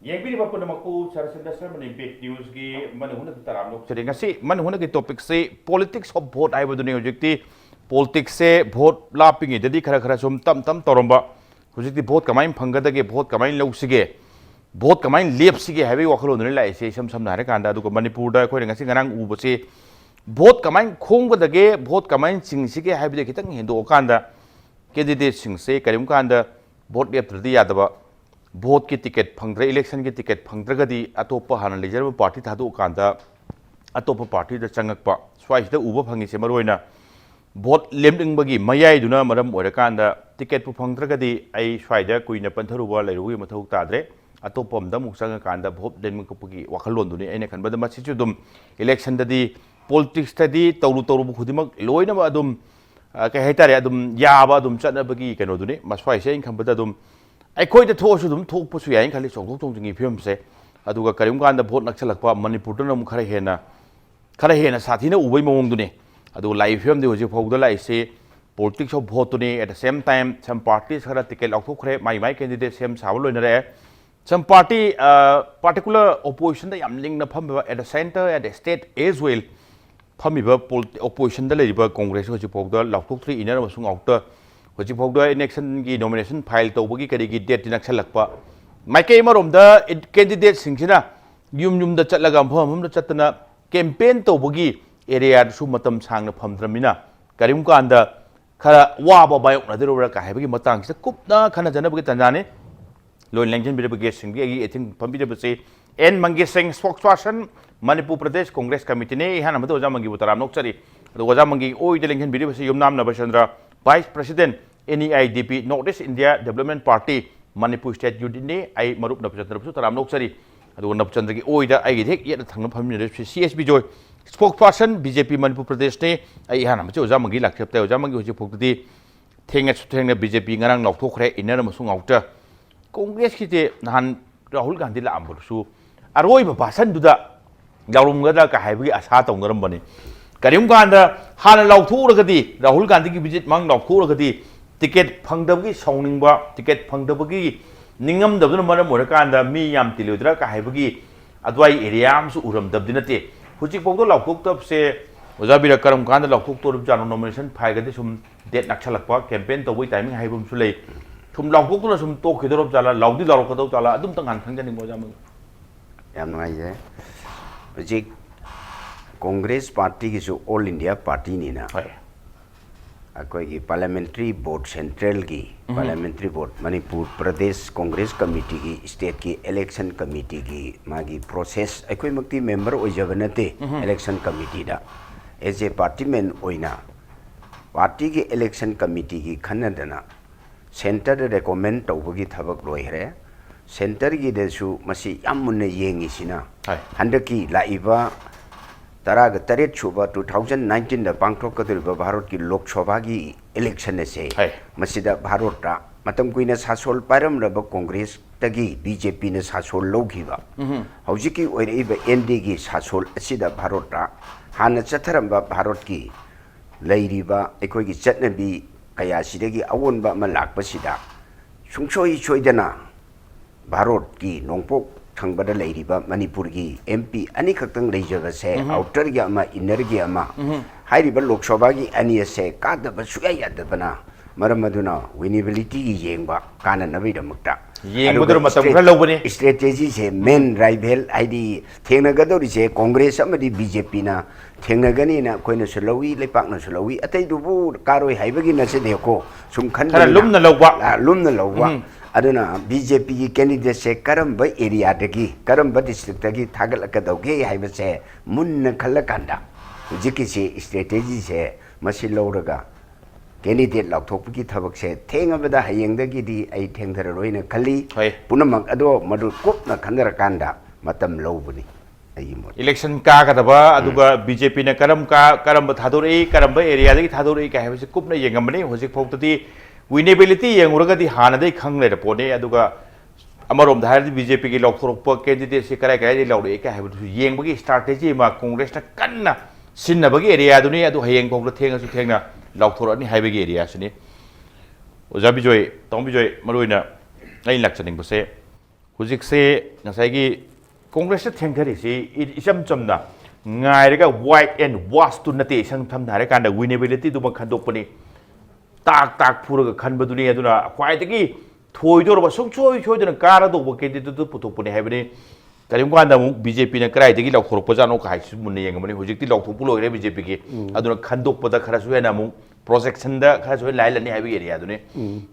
ꯌꯦꯡꯕꯤꯔꯤꯕ ꯄꯨꯝꯅꯃꯛꯄꯨ ꯁꯔꯁꯟꯗ ꯁꯔꯃꯅꯤ ꯕꯤꯛ ꯅ꯭ꯌꯨꯁꯀꯤ ꯃꯅꯨꯡꯗ ꯇꯔꯥꯝꯅ ꯆꯔꯤ ꯉꯁꯤ ꯃꯅꯨꯡꯗꯒꯤ ꯇꯣꯄꯤꯛꯁꯤ ꯄꯣꯂꯤꯇꯤक्स ऑफ भोट हाइबदुनी हुजिक्ति पॉलिटिक्स से भोट लापिंगेददी खरा सुम तम तम तौरंबा हुजिक्ति भोट कमाइन फंगदगे भोट कमाइन लौसिगे भोट कमाइन लेपसिगे हाइबे वखलोदुनी लाइसे सम सम नारे कांदा अदुगा मणिपुरदा अखोय ngasi ngarang ubase भोट कमाइन खोंगदगे भोट कमाइन सिंगसिगे हाइबे खितंग हेंदो कांदा कैंडिडेट सिंगसे करिम कांदा भोट लेपत्रदि यादबा भोट की टिकट फंग्रे इलेक्शन की टिकट फंग्रगदी अतोप हाना लेजरब पार्टी थादो कांदा अतोप पार्टी द चंगकपा स्वाइसद उब फंगिसे मरोइना भोट लेमदिंगबगी मयाइदुना मरम ओरकांदा टिकट पु फंग्रगदी आई स्वाइदा कुइना पंथरुबा लेरुगी मथौ ताद्रे अतोपमदा मुक चंगकांदा भोट लेमकपगी वखलोंदुनी आइना खनबदा मसिचु दुम इलेक्शन ददी पॉलिटिक्स तदी तौरु तौरु खुदिमक लोइना अदुम कह हेतारे अदुम याबा अदुम चनबगी कनोदुनी मस्वाइसे इन खनबदा अदुम अखोद थोसुदम थोपसु याइन खाली चौथोक चौजिंगी फिल्मसे अदुगा करिम कांदा भोट नक्सलकपा मणिपुरदन अमु खरा हेना साथीना उबै मवंगदुने अदु लाइव फिल्म दे होजि फौदा लाइसे पॉलिटिक्स ऑफ भोट तुने at the same time some parties खरा टिकेट लौथोखरे माई कैंडिडेट सेम साब लोइनरे सम पार्टी पार्टिकुलर ओपोजिशन दा याम लिंगना फमबा at the centre at the state as well फमिबा ओपोजिशन दा लेरिबा कांग्रेस होजि फौदा लौथोखत्रि इनर मसुंग आउट होजि फौदा इलेक्शन की नॉमिनेशन फाइल तौबगी करिगी डेट नक्सलकपा माइके मरोमदा कैंडिडेट सिंगसिना युम दा चलगा मफम चतना कैंपेन तौबगी एरिया सु मतम सांगना फमद्रमिना करिम कांदा खरा वाबा बायोक नदरोरा का हाइबगी मतंग से कुपना खना जनबगी तंजाने लोन लेंजन बिरबगे सिंगी एगी एथिंग फंबिदबसे एन मंगे सिंह स्पोक्सपर्सन मणिपुर प्रदेश कांग्रेस कमिटी ने इहान मद ओजा मंगी बुतराम नोकचरी ओजा मंगी ओइद लेंजन बिरबसे Yumnam Nabachandra vice president NEIDP North east India development Party Manipur state unit ने आई मरुप नबचंद्र तराम नोकचरी नबचंद्र की ओइदा आई हेक येत थंग फमिने CSB Joy spokesperson BJP Manipur Pradesh ने आई हाना मचे ओजा मंगी लाखपते ओजा मंगी होजि फोकदि थेंगे BJP ngarang नौथोखरे इनर मसुंग आउट कांग्रेस की जे नहान राहुल गांधी लामबसु अरोय भाषण दुदा यारुमगदा का हाइबगी आशा तौनरम बने करिम कांदा हाना लौथोरगदी राहुल गांधी की विजिट मंग लौथोरगदी टिकेट फंगदबगी सौनिंगबा टिकेट फंगदबगी निंगमदबदुन मरम ओरकांदा मी याम तिलोद्रा का हाइबगी अदवाई एरिया अमसु उरमदबदि नते हुजिक पौदो लौथोक्तबसे ओजाबिरा करम कांदा लौथोक्तोरब जानो नॉमिनेशन फाइगदि सुम डेट नक्सलकपा कैंपेन तौबई टाइमिंग हाइबम सु लई सुम लौथोक्तुना सुम तोखिदोरब जाला लाउदी लाउरकदौ जाला अदुम तंगान खंजनि मोजाम याम नुआइजे हुजिक कांग्रेस पार्टी की ऑल इंडिया पार्टी नीना अखोई पार्लियामेंट्री बोर्ड सेंट्रल की parliamentary board Manipur Pradesh Congress committee की स्टेट की इलेक्शन कमिटी की मागी प्रोसेस अखोई मक्ति मेंबर ओइजबनते इलेक्शन कमिटी दा एज ए पार्टी मेन ओइना पार्टी की इलेक्शन कमिटी की खन्नदना सेंटर रेकमेंड तौबगी थबक लोइहरे सेंटर की देसु मसी याम मुन्ने येंगिसिना हंदकी लाइबा तराग तरेट सुबह 2019 दा पांगथोकदरिबा भारत की लोकसभा की इलेक्शन से मसिदा भारत रा मतम कुइना सासोल पारमरब कांग्रेस तगी BJP ने सासोल लौखिबा हौजिकी ओइरेबा ND की सासोल असिदा भारत रा हाना चथरंबा भारत की लैरिबा एकोई की चटनबी कयासिदगी अवोनबा म लाकपसिदा सुंसोई सोइदना भारत की नोंपोक थंगबदा लैरिबा मणिपुर की MP अनि खक्तंग लैजबसे आउटर की अमा इनर की अमा हाइरिबा लोकसभा की अनि से कादबा सुया यादबना मरम मदुना विनेबिलिटी की येंबा काना नबैदमक्ता येंबदर मतम खरा लौबने स्ट्रेटेजी से मेन राइवल आइडी थेंगनगदोरि से कांग्रेस अमदी BJP ना थेंगनगनी ना कोइना सलौई लेपाकना सलौई अतै दुबु कारोय हाइबगी नसे देखो सुम खन खरा लुमना लौबा अदुना BJP की कैंडिडेट से करम एरिया दगी करम डिस्ट्रिक्ट दगी थागलकदौगे हाइबसे मुन्न खल्लकांदा हुजिकी से स्ट्रेटेजी से मसि लौरगा कैंडिडेट लौथोकपगी थबक से थेंगबदा हयेंगदगी दी आई थेंगधररोइना खल्ली पुनमक अदो मदु कुपना खंदरकांदा मतम लौबनी इलेक्शन कागदबा अदुगा BJP ने करम थादोरई करम एरिया दगी थादोरई का हाइबसे कुपना येंगमबनी होजिक फोक्तदी विनेबिलिटी येंगुरगदी हानदै खंगलेर पोने अदुगा अमरोम धारदी BJP की लौथोरप कैंडिडेट से कराय लौरे का हाइबदु येंगबगी स्ट्रेटेजी मा कांग्रेस ना कन्ना सिन्नबगी एरिया दुनी अदु हयेंग फोक्र थेंगसु थेंगना लौथोरनी हाइबगी एरिया सिनी ओजा बिजोय तोंग बिजोय मरोइना आई लक्चनिंग बसे हुजिक से नसाइगी कांग्रेस से थेंथरी से इचम चमना ngairaga white and wash tu nate sang tham thare kan da winnability du ma khandok pani tak tak phura ga khan baduni aduna khwai tagi thoi dor ba sung choi choi dana kara do ba ke tu putok pani haibani karim kan da mu BJP na krai tagi lok khorok pajano ka hai mun ne yeng mani hojik ti lok thu loi re BJP ki aduna khandok pada khara su na mu projection da khara su lai lani haibi area adune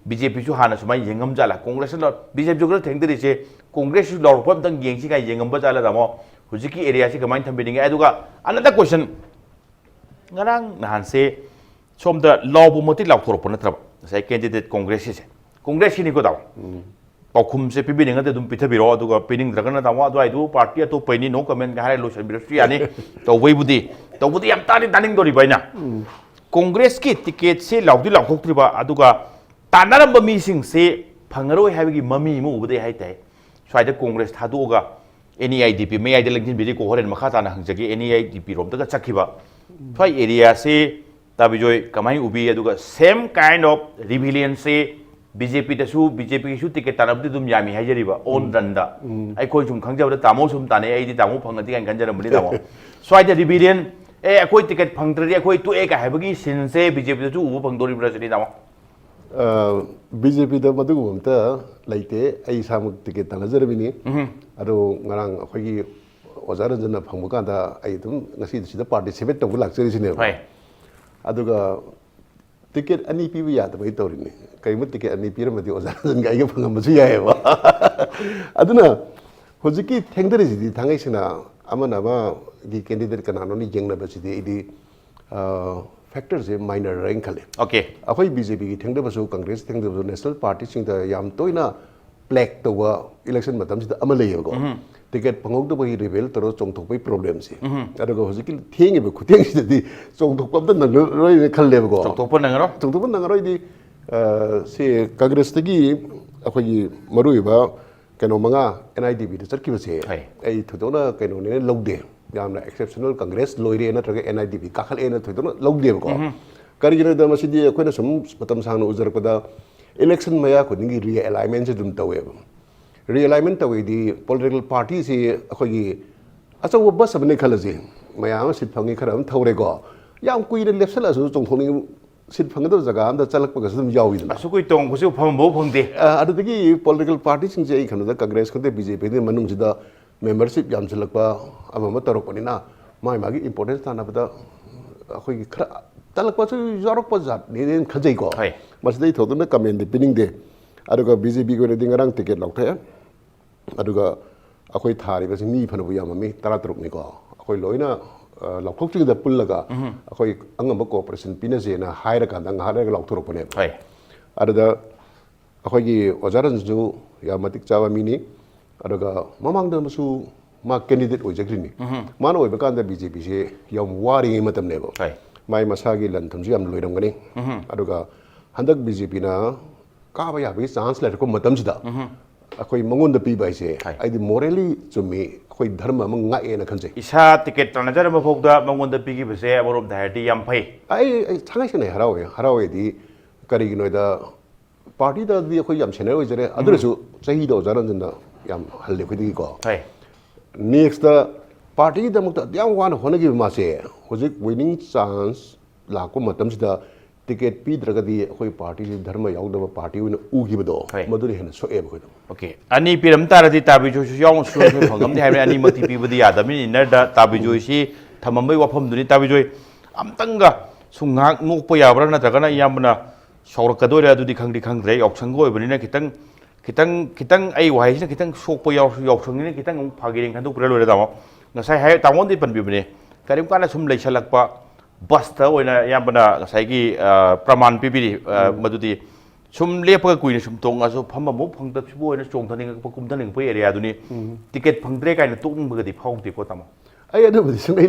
BJP su hana sumai yengam jala congress lo BJP jo thengdri se congress su lor pam tang yeng si ga yengam ba jala da mo हुजिकी area से कमाइन थम्बिनिंगे अदुगा another question ngarang nahan se somda lawbu moti lawthorop natrab sai candidate congress se congress ni ko daw paukhum se pibi ninga dum pithabiro aduga pining dragana dawa adu aidu party to paini no comment ga hare lotion birostri ani to weibudi yam tani daning dori baina congress ki ticket se lawdi lawthoktriba aduga tanaramba mi sing se phangaroi habigi mami mu ubde hai tai swaida congress thaduga NEIDP may I delete video ko horen makata na hangjagi NEIDP rom daga chakiba phai area se tabijoi kamai ubi aduga same kind of rebellion se BJP da su BJP su ticket tanabdi dum yami hajariba on randa ai koi jum khangjaba da tamo sum tane ai di tamo phangati kan ganjara mani tamo swai the rebellion koi ticket phangtri koi tu ka habagi sin se BJP da su ubu phangdori brasini tamo BJP da madugumta laite ai samuk ticket tanazarabini ado ngarang akhoi ozaranjana phangmuka da ai dum ngasi sida participate tawul lakchari sine hai aduga ticket ani pibu ya da bai tawrini kaimut ticket ani piramadi ozaranjan ga ai phangamasu yae ba aduna hojiki thengdari sidi thangai sina amana ba gi candidate kanano ni jengna ba sidi idi factors है minor rank खले okay अखोई BJP की थेंगदे बसु कांग्रेस थेंगदे बसु national party सिंग द याम तोइना प्लेक तवा इलेक्शन मतम सिदा अमले यगो टिकट पंगोक दो बही रिवेल तरो चोंगथोक बई प्रॉब्लम से अदगो हजिकि थेंगे बे खुथेंग सिदि चोंगथोक पब द नंग रोइ खले बगो चोंगथोक नंग रोइ दि से कांग्रेस तगी अखोई मरुइबा कनो मंगा NIDP द चरकी बसे आई थदोना कनो ने लौदे यामना एक्सेप्शनल कांग्रेस लोइरे नत्रगे NIDP काखल एना थोइदोना लौदेब को करिगिना द मसिदि अखोइना सम मतम सांगना उजरपदा इलेक्शन मया खुदिंगी रीअलाइनमेंट से दुम तवेब रीअलाइनमेंट तवेदि पॉलिटिकल पार्टी से अखोइगी अचौ बस बने खलजे मया सिट फंगी खरम थौरेगो याम कुइरे लेप्सलासु चोंथोनि सिट फंगदो जगह आम द चलकपगस दुम याविदना असुकुइ तोंग बसु फमबो फंगदे अदुदगी पॉलिटिकल पार्टी सिंग जे खनदा कांग्रेस खते BJP दे मनुंग जिदा मेंबरशिप याम चलकपा अमम तरोपनिना माइ मागी इंपोर्टेंस तानाबदा अखोइगी खरा तलकपा सु जरकपा जात ने खजै को मसदै थोदुना कमेंट पिनिंग दे अदुगा BJP को रेदिंग रंग टिकट लौथे अदुगा अखोइ थारिबा सिं मी फनबु याममी 13 नि को अखोइ लोइना लौथोक द पुल्लगा अखोइ अंगम कोऑपरेशन पिनजेना हाइरका दंग हारेगा लौथोरपने अदुदा अखोइगी ओजारनजु या मतिक चावा मिनी अदुगा ममांग द मसु मा कैंडिडेट ओइजग्रिनी मानो ओइबा कांदा BJP से याम वारिंग मतमनेबो माइ मसागी लंथमजु याम लोइरमगनी अदुगा हंदक BJP ना काबा याबी चांस लेरको मतमजिदा अखोइ मंगोन द पीबा से आइदि मोरली चुमी अखोइ धर्म म ngaएना खनजे इसा टिकट तनजर मफोकदा मंगोन द पीगी बसे अबरोब दाहटी याम फै आई थांगाइ सने हरावे दि करिगिनोदा पार्टी दा दि अखोइ याम सेनर ओइजरे अदुरसु चही द ओजारनजन याम हल्ले खदि को नेक्स्ट पार्टी द मुक्त याम वान होनगी मासे होजिक विनिंग चांस लाको मतम सिदा टिकट पीद्रगदी अखोइ पार्टी धर्म याउदब पार्टी उन उगिबदो मदुरि हेन सोएब खोदो ओके अनि पिरम तारदि ताबिजो याउ सु फंगमदि हाबे अनि मति पीबदि यादमि इनरदा ताबिजो सि थममबै वाफम दुनि ताबिजो अमतंगा सुंगाक नोकप याब्रा नत्रगना यामना सौरकदोरे अदुदि खंगदि खंगद्रे ऑप्शन गो ओइबनिना खितंग आई वाइसिना खितंग सोकप याउसंगिना खितंग फागिरिंग खंदु पुरा लोरे दामो ngasai hai tamon di panbibne karim kana sum leisalakpa basta oina yambana ngasai gi praman pibiri madudi sum lepa kuina sum tonga so phama mo phangda sibo oina chongthaning pakum thaning pe area duni ticket phangdre kaina tung bugadi phauti ko tamo ai adu budi sum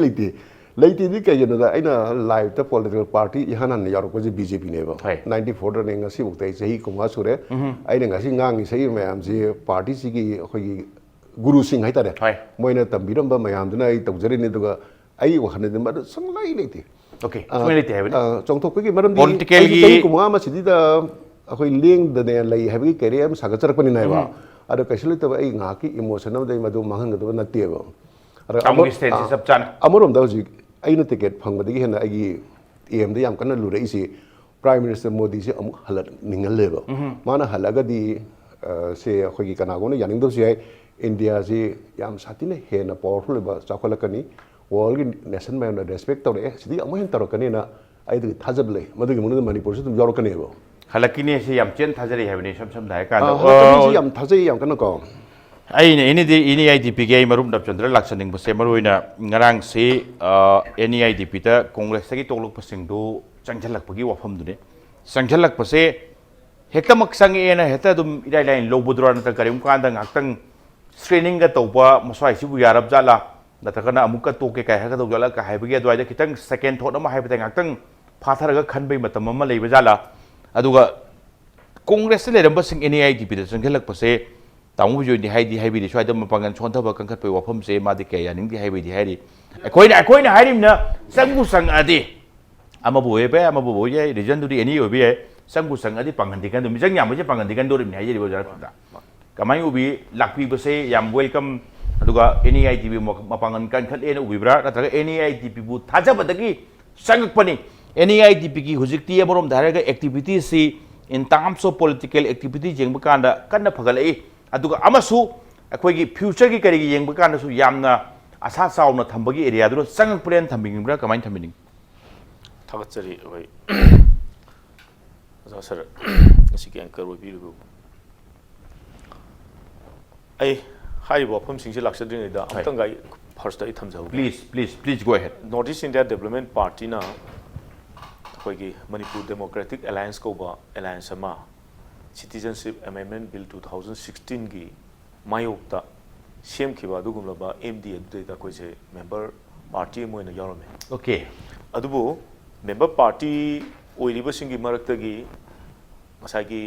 leiti di kayena da aina live ta political party ihanan yarok ji BJP ne ba 94 da nenga si buktai sahi kuma sure aina ngasi ngang sahi mayam ji party si gi khoi Guru Singh hai tare moina tambiram ba mayam duna ai tawjari ne duga ai wakhane de mar sanglai leiti okay sanglai leiti hai bani chongthok gi maram di political gi kuma ma sidi da akhoi leng da ne lai habi career am sagacharak pani nai ba अरे कैसे लेते भाई ngah की emotion ना उधर मधु मांगन गदो ना तेब अरे तामुगी state से सब चान अमरों दाव जी आई न टिकट फंग बदी है ना आई एम दे याम करना लुरे इसी प्राइम मिनिस्टर मोदी से अमुक हलत निंगल लेबो माना हलगा दी से अखोगी कनागो ने यानिंग दो से इंडिया से याम साथी ने है ना पावरफुल लेबा चाकोला कनी वर्ल्ड की नेशन में ना रेस्पेक्ट तौरे सिदी अमु हिन तरो कनी ना आई दि थाजब ले मदुगी मुनु मणिपुर से तुम जोरो कनी बो हलकिने से याम चेन थाजरी है सम दाय का हलकिने याम थाजई याम कना को NEIDP के मरुम दब चंद्र लाक्सनिंग बसे मरुइना ngarang से NEIDP ता कांग्रेस की तोलक पसिंगदो चंगझलकपगी वफम दुने चंगझलकपसे हेक्तमक संगेना हेता दुम इराय लाइन लोबुद्रा नत करिम कांदा ngakतंग स्क्रीनिंग का तौबा मसवाई सिबु यारब जाला नतकना अमुका तोके काय हगा दौजला का हाइबगे अदवाइदा खितंग सेकेंड थॉट अमा हाइबते ngakतंग फाथरगा खनबै मतम अमा लेबा जाला अदुगा कांग्रेस से लेरंब सिंग NEIDP दा चंगझलकपसे तामु जो हाइदी हाइबी स्वाइद मपांगन छोंथब कंखत पे वफम से मादि के यानिंग हाइबी हाइरी अखोइना हाइरिमना संगु संग अदि अमबु एबे अमबु बोये रीजन दुदी एनी ओबी है संगु संग अदि पांगंदि कन मिजंग याम जे पांगंदि कन दोरिम हाइजे रिबो जरा कमाई उबी लाकपी बसे याम वेलकम अदुगा NEIDP मपांगन कंखत एन उबिब्रा नत्रगा NEIDP बु थाजबदगी संगपनी NEIDP की हुजिकती अमरोम धारगा एक्टिविटी सी in terms of political activity जेंग कांदा कन्न फगलई अदुगा अमसु अखोगी फ्यूचर की करिगी येंग कानसु यामना आशा चावना थंबगी एरिया दुरो संग प्लेन थंबिंगब्रा कमाइन थंबिनिंग थागतरी ओय सर सिके एंकर ओबिरगु आई हाई वफम सिंगसे लाक्सद्रिंग दा अंतंगाई फर्स्ट आई थमजाउ please go ahead North east India development Party ना अखोगी मणिपुर डेमोक्रेटिक अलायंस कोबा अलायंस अमा सिटीजनशिप अमेंडमेंट बिल 2016 की मायोक्ता सेम खिबा दुगुमलबा MD अदुदा कोइसे मेंबर पार्टी मोइना यारमे ओके अदुबो मेंबर पार्टी ओइरिबा सिंगी मरक्तगी मसागी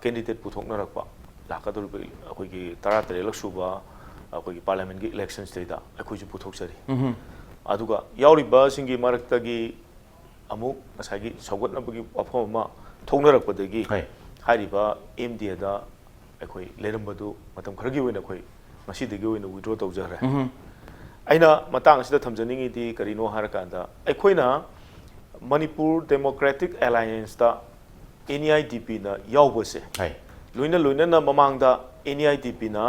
कैंडिडेट पुथोकनरकपा लाकादुर अखोगी 13 लक सुबा अखोगी पार्लियामेंट की इलेक्शंस देदा अखोइजु पुथोकसरी अदुगा यावरिबा सिंगी मरक्तगी अमु मसागी सौगतनबगी वाफम थोकनरकपदगी हारिबा MD दा अखोई लेरंबदु मतम खरगी ओइना अखोई मसीदगी ओइना विड्रॉ तौजरे अइना मतांग सिदा थमजनिंगी दी करिनो हारकांदा अखोइना मणिपुर डेमोक्रेटिक अलायंस दा NEIDP ना यावबसे लोइना लोइना ना ममांगदा NEIDP ना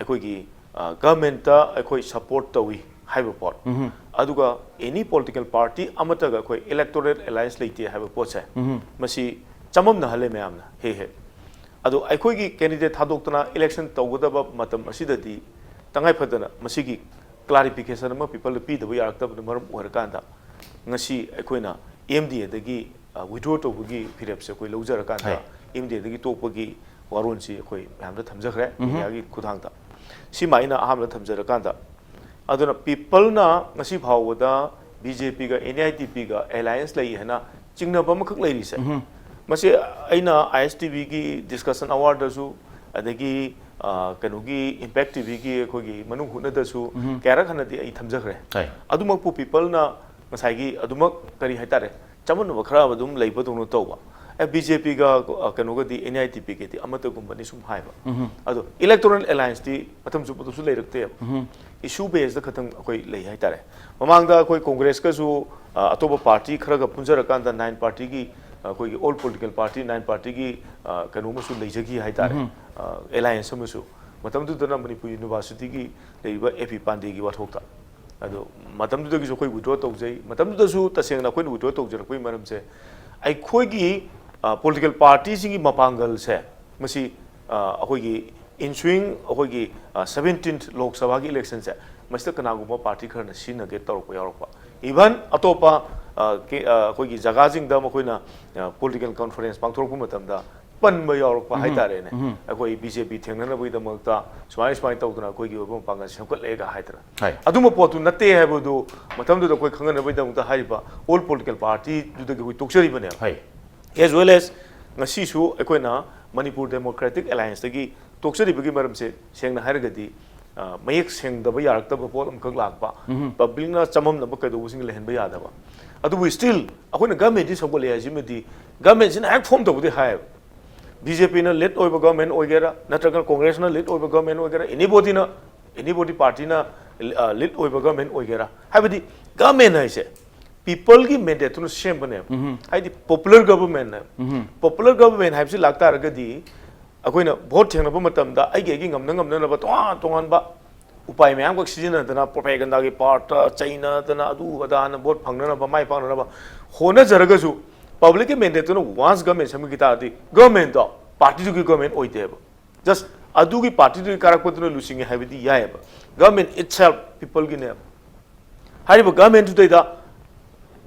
अखोगी गवर्नमेंट दा अखोई सपोर्ट तवी हाइबो पोट अदुगा एनी पॉलिटिकल पार्टी अमतगा अखोई इलेक्टोरल अलायंस लेते हाइबो पोट से मसी चमम न हले मैम हे हे अदो अखोगी कैंडिडेट थादोक्तना इलेक्शन तौगदबा मतम असिददी तंगाई फदना मसिगी क्लारिफिकेशन अमा पीपल पीदब यारक्तब मरम ओरकांदा ngasi अखोइना MD दगी विड्रॉ तौबगी फिरेप्से कोई लौजरकांदा MD दगी तोपगी वारोनसी अखोई मैम थमजखरे यागी खुदांगदा सिमाइना आहामना थमजरकांदा अदुना पीपल ना ngasi फावदा BJP का NEIDP का अलायंस लई हैना चिंगनबम खक लैरिसे मसे अइना ISTV की डिस्कशन अवार्ड दसु अदगी कनुगी इम्पैक्ट TV की अखोगी मनु हुनदसु कैरक हनदि अइ थमजखरे अदुमकपु पीपल ना मसाइगी अदुमक करी हाइतारे चमन वखरा अदुम लैबदुनो तौबा BJP का कनुगदी NEIDP के ति अमत गुंबनी सुम हाइबा अदो इलेक्टोरल अलायंस ति मतम सुपदसु लैरक्ते इशू बेस द खतंग अखोई लै हाइतारे ममांगदा अखोई कांग्रेस का सु अतोबा पार्टी खरगा पुंजरकांदा 9 पार्टी की कोई ऑल पॉलिटिकल पार्टी 9 पार्टी की कनुमसु लेजगी हाइतारे अलायंस मसु मतम दुदना मणिपुर यूनिवर्सिटी की लेबा एपी पांडे की वाथोक्ता अदो मतम दुदगी जो कोई विड्रॉ तौजै मतम दुदसु तसेंगना कोई विड्रॉ तौजर कोई मरम से आई खोगी पॉलिटिकल पार्टी सिंगी मपांगल से मसी अखोगी इंस्विंग अखोगी 17th लोकसभा की इलेक्शन से मस्त कनागुमा पार्टी खरना सिनगे तौरप यारपा इवन अतोपा अखोगी जगाजिंग दा मखोइना पॉलिटिकल कॉन्फ्रेंस पांगथोरपु मतमदा पनब यारपा हाइतारेने अखोई BJP थेंगनबैदमक्ता सुमाइ सुमाइ तौदना अखोगी ओबम पांगा सेमकलेगा हाइतरा अदुम पोतु नते हैबदु मतमदु अखोई खंगनबैदमक्ता हाइबा ऑल पॉलिटिकल पार्टी दुदगे कोई तोक्सरिबने एज वेल एज ngasisu अखोइना मणिपुर डेमोक्रेटिक अलायंस तगी तोक्सरिबगी मरम से सेंगना हारगदी मयक सेंगदब यारक्तब पोत अमखक लाकपा पब्लिकना चममनब कदोबसिंग लेहनब यादबा अदुबु स्टिल अखोइना गवर्नमेंट दि सगोले याजिमदी गवर्नमेंट सिना हेक फॉर्म तबदि हाय BJP na lead over government oigera natragan Congress na lead over government oigera anybody party na lead over government oigera habidi government na ise people ki mandate to shame bane haidi popular government na popular government habsi lagta ragadi akoina vote thengna ba matam da ai ge ngamna na ba tongan ba upai mayam ko sijina dana propaganda gi part China dana adu adana vote phangna na ba mai phangna na ba hona jaraga su public mandate to once government sam gi ta di government to party to government oite ba just adu gi party to karak patno lusing habidi ya ba government itself people gi ne hari ba government to da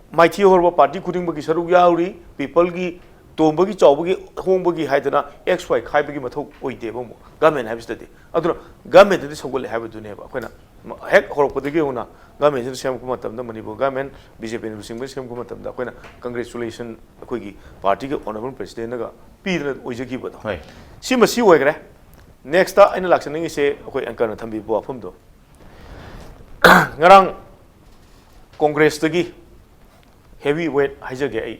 माइथी होरबा party खुदिंग बगी सरुक याउरी people की तोंबगी चौबगी होंबगी हाइदना एक्स वाई खाइबगी मथौ ओइदे बमु गवर्नमेंट हाइबसदि अदुना गवर्नमेंट दि सगुल हाइबदुने बा अखोना हेक होरपदगी होना गवर्नमेंट सेम को मतम मणिपुर गवर्नमेंट बीजेपी ने सिंग सेम को मतम अखोना कांग्रेचुलेशन अखोगी पार्टी के ऑनरेबल प्रेसिडेंट नगा पीदना ओइजगी बदो सिम सी ओइग्रे नेक्स्ट ता आइना लाक्सनिंग से अखोय अंकर न थंबी बो अफमदो ngarang कांग्रेस तगी heavyweight haijage ai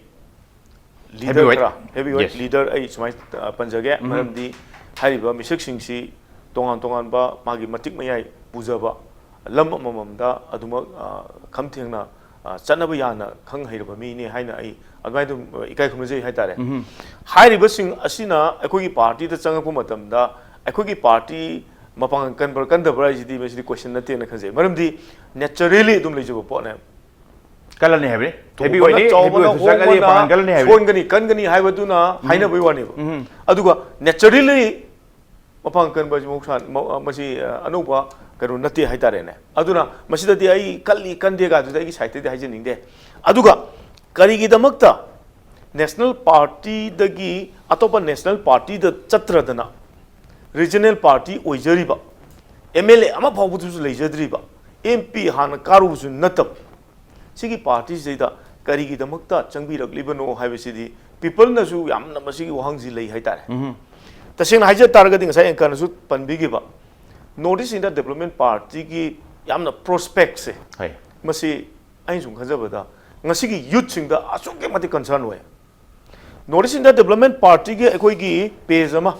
heavyweight leader ai sumai panjage maramdi hariba misek singsi tongan ba magi matik mayai pujaba lam amam da aduma khamthengna chanaba yana khang hairaba mi ni haina ai agai dum ikai khumjei haitare hariba sing asina akoi gi party da changakpu matam da akoi gi party mapang kan da bra jidi mesri question na te na khanje maramdi naturally dum leijaba pone colour नहीं है बे heavy वाली सुसागली पान colour नहीं है सोन Ghani high बदुना हाइना बई वानी अदुगा naturally मपांग कन बज मोक्सान मसी अनुपा करो नते हाइतारे ने अदुना मसिददि आई कल्ली कंदेगा दुदा की साइट दे हाइजनिंग दे अदुगा करिगी दमक्ता नेशनल पार्टी दगी अतोपा नेशनल पार्टी द चत्रदना रीजनल पार्टी ओइजरीबा एमएलए अमा फावबुसु लेजद्रीबा एमपी हान कारुसु नतब सिगी पार्टी सेदा करिगी दमक्ता चंगबिरगलिबनो हाइबसिदी पीपल नसु यामना मसिगी वहांगजी लई हाइतारे तसेंग हाइजे तारगदि ngasai एंकनसु पनबिगिबा north east India development party की यामना प्रोस्पेक्ट से है मसी आइन सुं खजबदा ngasiगी यूथ सिंगदा असुके मति कंसर्न होय north east India development party की अखोइगी पेज अमा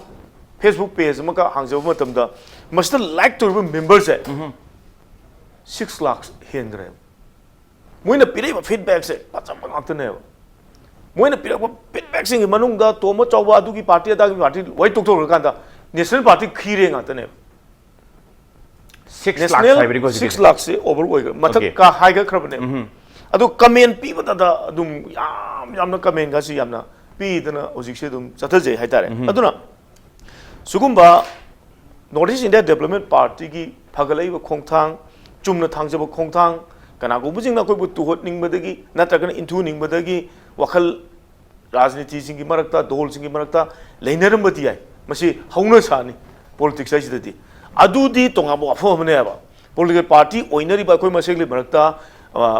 फेसबुक पेज अमा का हांगजब मतमदा मस्त लाइक तोरब मेंबर्स है 6 लाख हेंग्रे मोइना पिरेबा फीडबैक से पचम ngakne मोइना पिरेबा फीडबैक सिंग मनुंगदा तोमा चौबा अदुगी पार्टी अदागी पार्टी वै टोकटोर कांदा नेशनल पार्टी खीरे ngakne 6 लाख हाइब्रिड को 6 लाख से ओवर होइगा मथक का हाइगा खरबने अदु कमेंट पीबदा दा अदुम यामना कमेंट गासी यामना पीदना ओजिक्से दुम चथजे हाइतारे अदुना सुगुम्बा north east India development party की फगलैब खोंगथांग चुमना थांगजब खोंगथांग कनागुबुजिंगना कोइबु तुहोतनिंगबदगी नत्रगन इंथुनिंगबदगी वखल राजनीति सिंगी मरक्ता दोल सिंगी मरक्ता लेनरमबती याय मसी हौना सानी पॉलिटिक्स आइसिददी अदुदी तोंगाबो अफमनेबा पॉलिटिकल पार्टी ओइनरिबा कोइ मसेगली मरक्ता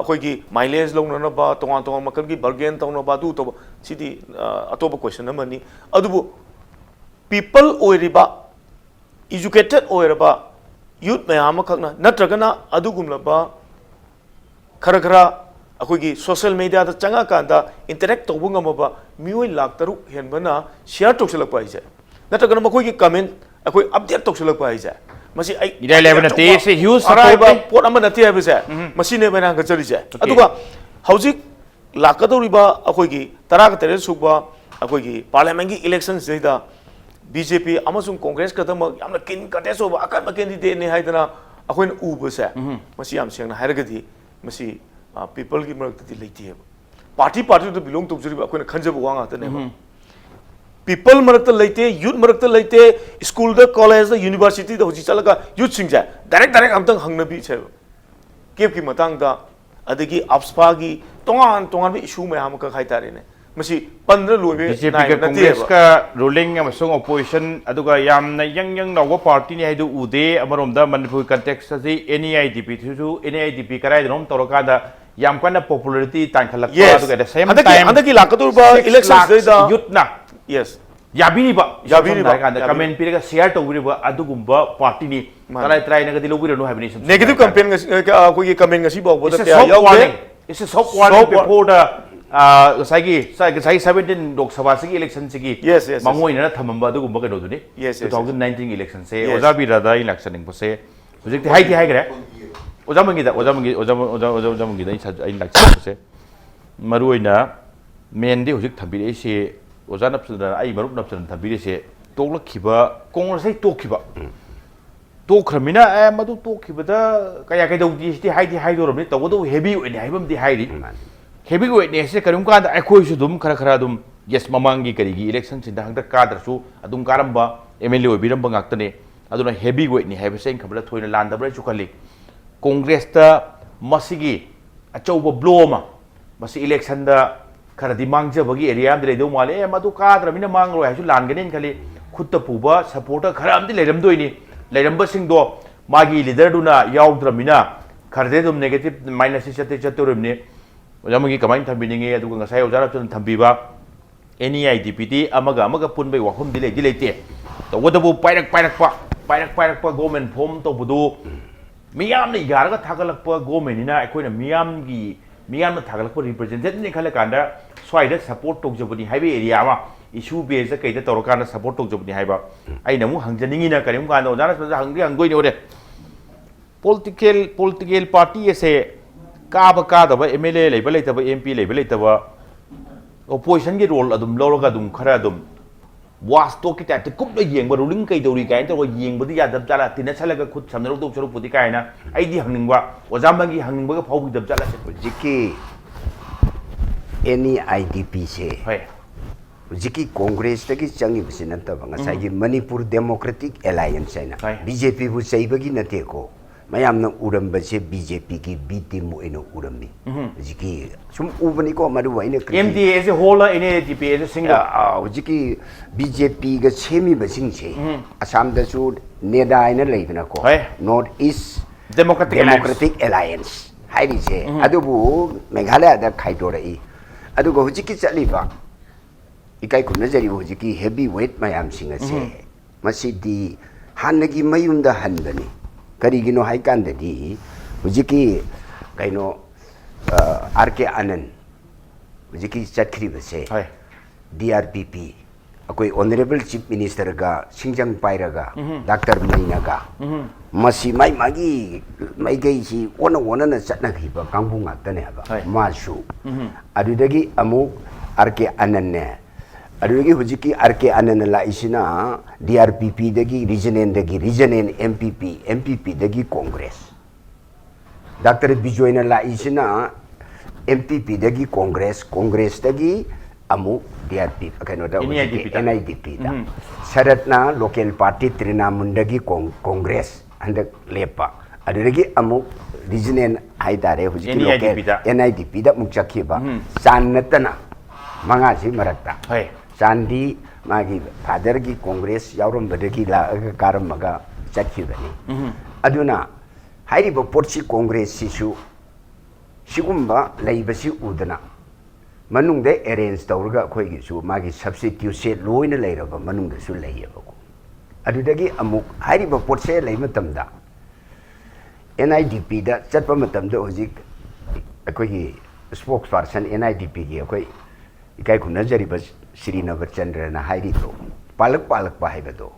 अखोइगी माइलेज लौननबा तोंगा मकलगी बर्गेन तौनबा दु तो सिदी अतोब क्वेश्चन अमनी अदुबु पीपल ओइरिबा एजुकेटेड ओइरबा यूथ मयाम खकना नत्रगना अदुगुमलबा खरा अखोइगी सोशल मीडिया दा चंगा कांदा इंटरेक्ट तौबु ngमबा मियोय लाख तरुक हेनबना शेयर तोसलक पाइजे नत्रगना मखोइगी कमेंट अखोइ अपडेट तोसलक पाइजे मसी आई इराय लेबनते से ह्यूज अराइबा पोट अमा नते हाबसे मसी ने बना गचरिजे अदुगा हौजिक लाकदौरिबा अखोइगी 13 सुबा अखोइगी पार्लियामेंट की इलेक्शन सेदा बीजेपी अमसुंग कांग्रेस कदम यामना किन कटेसो अकब कैंडिडेट ने हाइदना अखोइन उबसे मसी याम सेंगना हारगदी मसी पीपल की मरक्तदी लेती है पार्टी तो बिलोंग तौजरिबा अखोइन खंजब वांगा तने पीपल मरक्त लेते यूथ मरक्त लेते स्कूल द कॉलेज द यूनिवर्सिटी द होजी चलगा यूथ सिंग जाय डायरेक्ट हमतंग हंगनबी छे केप की मतंग दा अदगी अप्सपा की तोंगान भी इशू में हम का खाइतारे ने मसी 15 लोबे बीजेपी का कांग्रेस का रूलिंग अमसुंग ऑपोजिशन अदुगा यामना यंग नव पार्टी ने हाइदु उदे अमरोमदा मनपुर कंटेक्स्ट से एनआईडीपी थु एनआईडीपी कराय दरोम तोरकादा याम कना पॉपुलैरिटी तांखलक्पा अदुगा द सेम टाइम अंदकी लाकतुरबा इलेक्शन से दा यूथना यस याबिनिबा कांदा कमेंट पिरगा शेयर तौरिबा अदुगुम्बा पार्टी नि तराय नगदी लोबिरनो हाबिनि नेगेटिव कैंपेन कोई कमेंट गसी बाव it's a soft warning before the ꯉꯁꯥꯏꯒꯤ 17 ꯂꯣꯛ ꯁꯚꯥꯁꯤꯒꯤ ꯏꯂꯦꯛꯁꯟꯁꯤꯒꯤ Yes, yes, yes. ꯃꯉꯣꯏꯅꯅ ꯊꯝꯃꯝꯕ ꯑꯗꯨꯒꯨꯝꯕ ꯀꯩꯅꯣꯗꯨꯅꯤ Yes, yes, 2019 इलेक्शन से Yes. ओजा बिरादा इन लाक्चनिंगबसे हुजिकति हाइग्रे ओजा मंगीदा इन लाक्चनिंगबसे मरुइना मेनदि हुजिक थंबिरेसे ओजा नपसदा आई मरुप नपसन थंबिरेसे तोलखिबा कांग्रेसै तोखिबा तोखरमिना ए मदु तोखिबदा कया कैदौदि हाइदोरबनि तवदो हेवी ओइने हाइबमदि हाइरि हेवी वेटनेस से करूम कांदा अखोइसु दुम खरा दुम यस ममांगी करिगी इलेक्शन सिंदा हंगदा कादरसु अदुम कारंबा एमएलए ओबिरंबा गाक्तने अदुना हेवी वेटनी हाइबसे खबला थोइना लांदबरा चुकली कांग्रेस ता मसिगी अचौबा ब्लोमा मसि इलेक्शन दा खरदि मांगजबगी एरिया दे लेदो माले ए मदु कादरमिना मांगरो हाइसु लानगनेन खली खुत्ता पुबा सपोर्ट खरा अमदि लेरमदोइनी लेरमबसिंगदो मागी लीडर दुना याउद्रमिना खरदे दुम नेगेटिव माइनस चते चतुरमने ओजामगी कमाइन थंबिनिंगे अदुगा ngасai ओजारा चन थंबिबा एनी आईडीपीटी अमगा अमगा पुनबे वाखम दिले लेते तवदबु पायरक गवर्नमेंट फॉर्म तबुदु मियामने यारगा थागलकपा गवर्नमेंटनिना अखोइना मियामना थागलकपा रिप्रेजेंटेटिव नि खले कांदा स्वाइदा सपोर्ट तोजबनी हाइबे एरिया मा इशू बेज कइदा तोरकाना सपोर्ट तोजबनी हाइबा आइना मु हंगजनिंगिना करिम कांदा ओजारा सजा हंगदोइने ओरे पॉलिटिकल पार्टी ऐसे कादब एमएलए लेबल लेतब एमपी लेबल लेतब ओपोजिशन की रोल अदुम लौरगा अदुम खरा अदुम वास तो की टाइप कुप येंग रूलिंग कईदौरी काइन तो येंबदी यादब जाला तिना छलगा खुद समनरो दो चरो पुदी काइना आइदी हंगनिंगबा ओजामगी हंगनिंगबा फाउबिदब जाला से जिकी एनी आईडीपी से होय जिकी कांग्रेस तकी चंगी बसे नतब ngасai मणिपुर डेमोक्रेटिक एलायंस है ना बीजेपी बु सैबगी नते को मैम उड़ब से बीजेपी की बी टीम उड़मी जी सूम उबनी को एमडीए से होल एनएडीपी से सिंगल जी बीजेपी का सेमीबसिंग से असम दसु नेदा आइना लेदना को नॉर्थ ईस्ट डेमोक्रेटिक एलायंस हाइरिसे अदुबु मेघालय दा खाइदोरई अदुगो हुजिकी चलीबा इकाई खुनजरी हुजिकी हेवी वेट मैम सिंग से मसिदी हानगी मयुमदा हनबनी करीगिनो हाई कांददी हुजिकी कइनो आरके आनंद हुजिकी चटखरी बसे डीआरपीपी अकोई ऑनरेबल चीफ मिनिस्टर का सिंजंग पाइरगा डॉक्टर मैनागा मसी माई मागी माइगई सी ओना चटनखिबा कांगबु ngaktane haba masu adudagi amu R K Anand ने अदुगी हुजिकी आरके आनंद ला इसिना डीआरपीपी दगी रीजन एन एमपीपी दगी कांग्रेस डॉक्टर बिजोयना ला इसिना एमपीपी दगी कांग्रेस दगी अमु डीआरपी कनो दा एनआईडीपी दा शरदना लोकल पार्टी त्रिनामुल दगी कांग्रेस हंदक लेपा अदुगी अमु रीजन हाइदारे हुजिकी लोकल एनआईडीपी दा मुचखिबा चानतना मंगा सी मरकता चांदी मागी फादर की कांग्रेस यावरम बदगी ला कारम मगा चटखिबनी अदुना हाइरिबो पोर्ची कांग्रेस सिसु सिगुम्बा लैबसी उदना मनुंगदे अरेंज तौरगा खोइगिसु मागी सब्स्टिट्यूट से लोइना लैरबा मनुंगदसु लैयबको अदुदगी अमुक हाइरिबो पोर्चे लैमतमदा एनआईडीपी दा चटपा मतमदा होजिक अखोइगी स्पोक्स पर्सन एनआईडीपी की अखोइ इकाई खुनजरीब श्रीनगर चंद्रना हाइरिदो पालक हाइबदो